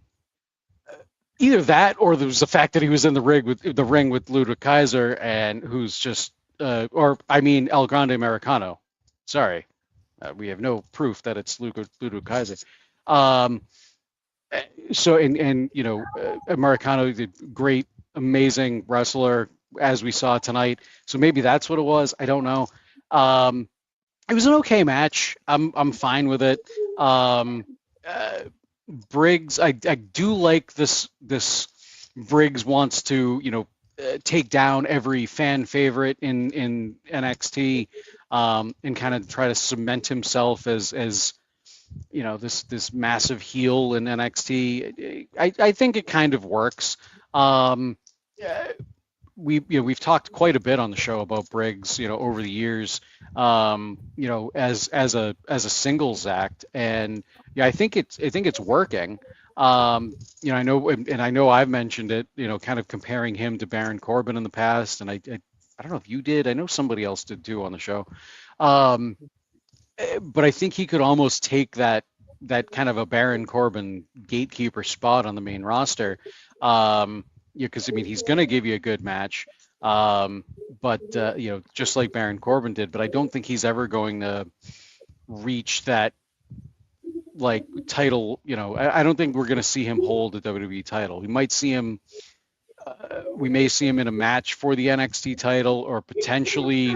that or there was the fact that he was in the ring with Ludwig Kaiser, and who's just El Grande Americano. Sorry, we have no proof that it's Ludwig Kaiser. Americano, the great, amazing wrestler, as we saw tonight. So maybe that's what it was. I don't know. It was an okay match. I'm fine with it. Briggs, I do like this. Briggs wants to take down every fan favorite in NXT, and kind of try to cement himself as this massive heel in NXT. I think it kind of works. We've talked quite a bit on the show about Briggs, over the years, as a singles act, and I think it's working. I know I've mentioned it, kind of comparing him to Baron Corbin in the past, and I don't know if you did. I know somebody else did too on the show. But I think he could almost take that kind of a Baron Corbin gatekeeper spot on the main roster. Because he's going to give you a good match, but just like Baron Corbin did. But I don't think he's ever going to reach that title. I don't think we're going to see him hold the WWE title. We may see him in a match for the NXT title, or potentially,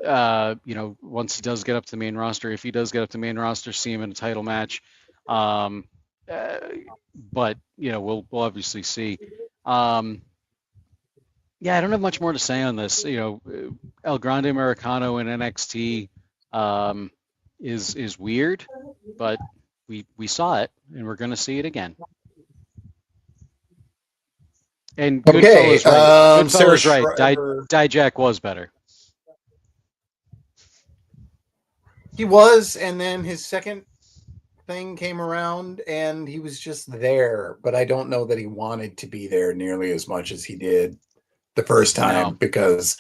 once he does get up to the main roster, if he does get up to the main roster, see him in a title match. But we'll obviously see. I don't have much more to say on this. El Grande Americano in NXT is weird, but we saw it, and we're going to see it again. And Goodfellas right. Goodfellas right. Dijak was better. He was, and then his second thing came around and he was just there, but I don't know that he wanted to be there nearly as much as he did the first time, because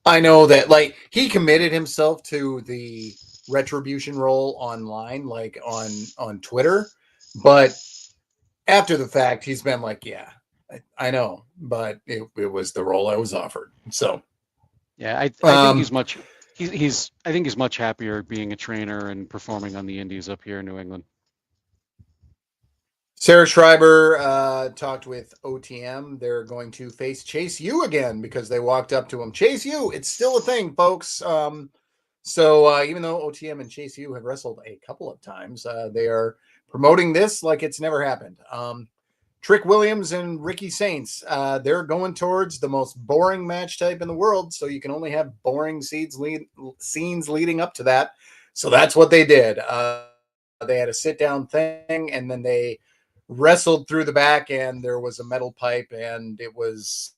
I know that he committed himself to the retribution role online, on Twitter, but after the fact he's been like, yeah, I know, but it was the role I was offered. So yeah, I think he's much happier being a trainer and performing on the indies up here in New England. Sarah Schreiber talked with OTM. They're going to face Chase U again because they walked up to him. Chase U, it's still a thing, folks. So even though OTM and Chase U have wrestled a couple of times, they are promoting this like it's never happened. Trick Williams and Ricky Saints, they're going towards the most boring match type in the world, so you can only have boring scenes leading up to that. So that's what they did. They had a sit-down thing, and then they wrestled through the back, and there was a metal pipe, and it was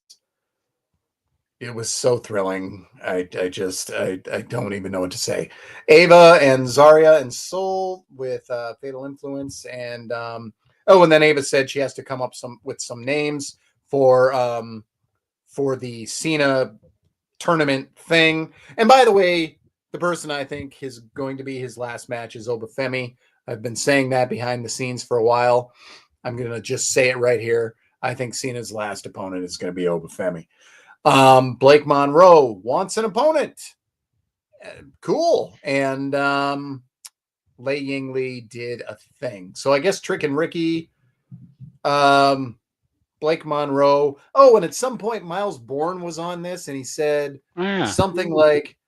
so thrilling. I don't even know what to say. Ava and Zarya and Soul with Fatal Influence, and and then Ava said she has to come up with some names for the Cena tournament thing. And by the way, the person I think is going to be his last match is Obafemi. I've been saying that behind the scenes for a while. I'm going to just say it right here. I think Cena's last opponent is going to be Obafemi. Blake Monroe wants an opponent. Cool. And Lei Yingli did a thing. So I guess Trick and Ricky, Blake Monroe. Oh, and at some point Miles Bourne was on this and he said something like,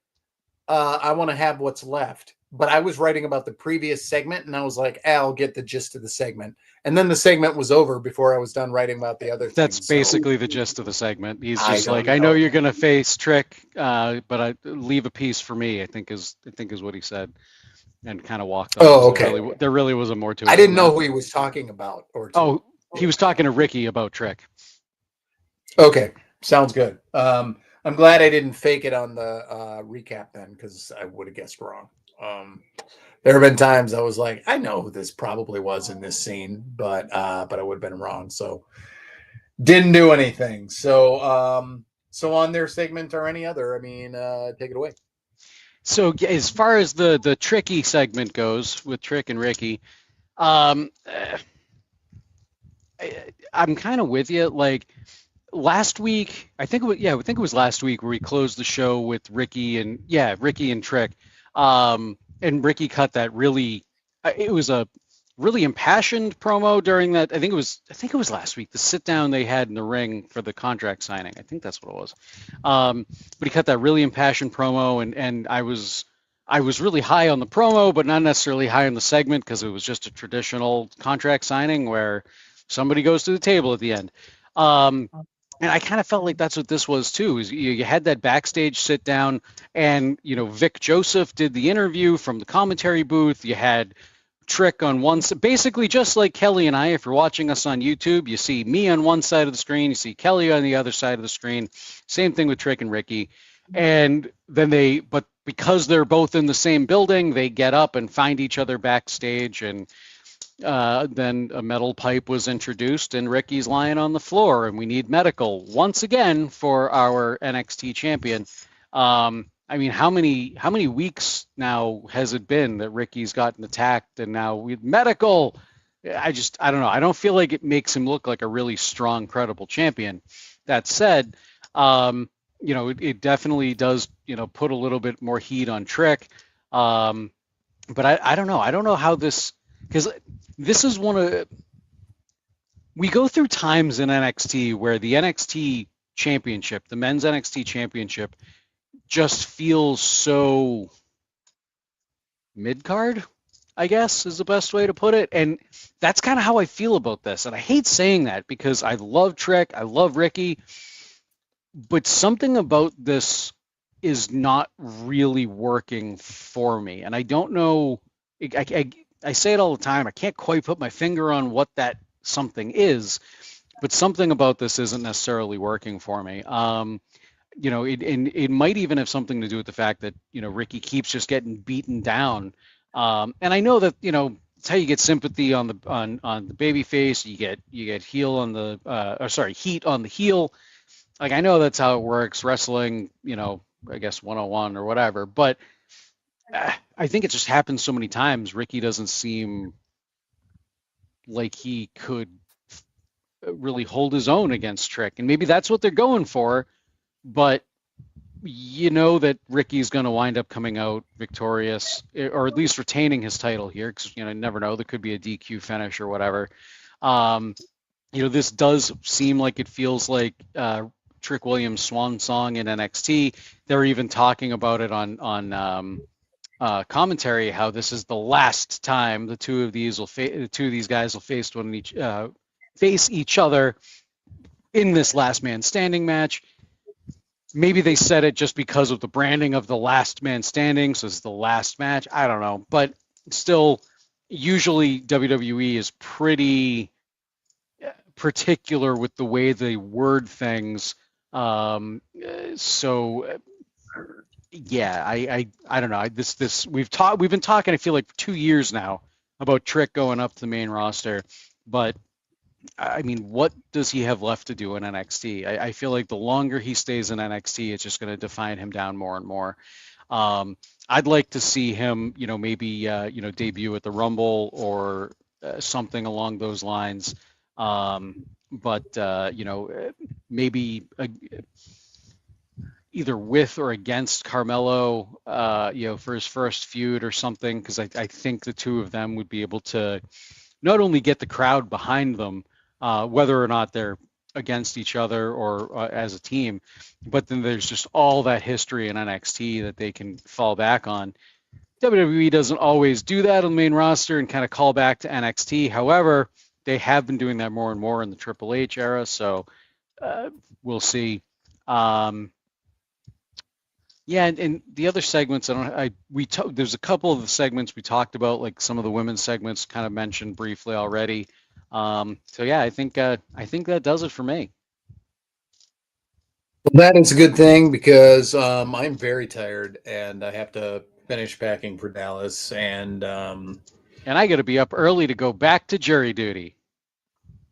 I want to have what's left. But I was writing about the previous segment and I was like, I'll get the gist of the segment. And then the segment was over before I was done writing about the other That's things. basically the gist of the segment. He's just I know you're going to face Trick, but I leave a piece for me, I think is what he said, and kind of walked on. Oh, okay. So there really wasn't more to it. I didn't know who he was talking about. He was talking to Ricky about Trick. Okay, sounds good. I'm glad I didn't fake it on the recap then, because I would have guessed wrong. There have been times I was like, I know who this probably was in this scene, but I would have been wrong. So didn't do anything. So on their segment or any other, I mean, take it away. So as far as the Tricky segment goes with Trick and Ricky, I'm kind of with you. Like last week, I think it was last week where we closed the show with Ricky and Trick. And Ricky cut that it was a really impassioned promo during that. I think it was last week, the sit down they had in the ring for the contract signing. I think that's what it was. But he cut that really impassioned promo, and I was really high on the promo, but not necessarily high on the segment because it was just a traditional contract signing where somebody goes to the table at the end. And I kind of felt like that's what this was too. Is you had that backstage sit down, and Vic Joseph did the interview from the commentary booth. You had Trick on one side, basically just like Kelly and I. If you're watching us on YouTube, you see me on one side of the screen, you see Kelly on the other side of the screen. Same thing with Trick and Ricky. And then but because they're both in the same building, they get up and find each other backstage, and then a metal pipe was introduced and Ricky's lying on the floor and we need medical once again for our NXT champion. I mean, how many weeks now has it been that Ricky's gotten attacked and now we medical? I don't know. I don't feel like it makes him look like a really strong, credible champion. That said, it definitely does, put a little bit more heat on Trick. But I don't know. I don't know how this, because this is we go through times in NXT where the NXT championship, the men's NXT championship, just feels so mid-card, I guess is the best way to put it. And that's kind of how I feel about this. And I hate saying that because I love Trick, I love Ricky, but something about this is not really working for me. And I don't know, I say it all the time. I can't quite put my finger on what that something is, but something about this isn't necessarily working for me. It might even have something to do with the fact that Ricky keeps just getting beaten down. And I know that it's how you get sympathy on the baby face. You get heel on the heat on the heel. Like I know that's how it works. Wrestling, I guess 101 or whatever, but. I think it just happens so many times. Ricky doesn't seem like he could really hold his own against Trick, and maybe that's what they're going for. But that Ricky's going to wind up coming out victorious, or at least retaining his title here, because you never know. There could be a DQ finish or whatever. This does seem like it feels like Trick Williams' swan song in NXT. They're even talking about it on commentary, how this is the last time the two of these guys will face each other in this last man standing match. Maybe they said it just because of the branding of the last man standing, so it's the last match. I don't know, but still, usually WWE is pretty particular with the way they word things. So yeah, I don't know. We've been talking, I feel like, for 2 years now about Trick going up to the main roster, but I mean, what does he have left to do in NXT? I feel like the longer he stays in NXT, it's just going to define him down more and more. I'd like to see him, maybe debut at the Rumble or something along those lines. But maybe either with or against Carmelo, for his first feud or something, because I think the two of them would be able to not only get the crowd behind them, whether or not they're against each other or as a team, but then there's just all that history in NXT that they can fall back on. WWE doesn't always do that on the main roster and kind of call back to NXT. However, they have been doing that more and more in the Triple H era, so we'll see. Yeah, and the other segments, there's a couple of the segments we talked about, like some of the women's segments, kind of mentioned briefly already. So yeah, I think that does it for me. Well, that is a good thing because I'm very tired and I have to finish packing for Dallas. And I got to be up early to go back to jury duty.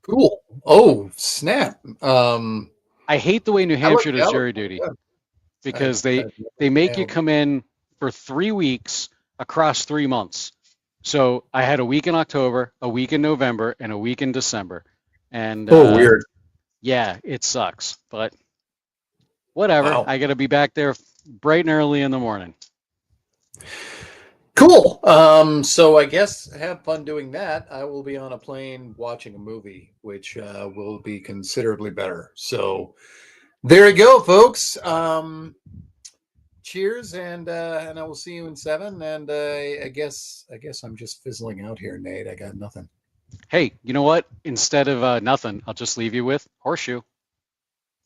cool. Oh, snap. I hate the way New I look Hampshire does jury duty because they make you come in for 3 weeks across 3 months. So I had a week in October, a week in November, and a week in December. And weird. Yeah, it sucks, but whatever. Wow. I got to be back there bright and early in the morning. Cool. So I guess have fun doing that. I will be on a plane watching a movie, which will be considerably better. So there you go, folks. Cheers, and I will see you in 7. And I guess I'm just fizzling out here, Nate. I got nothing. Hey, you know what? Instead of nothing, I'll just leave you with horseshoe.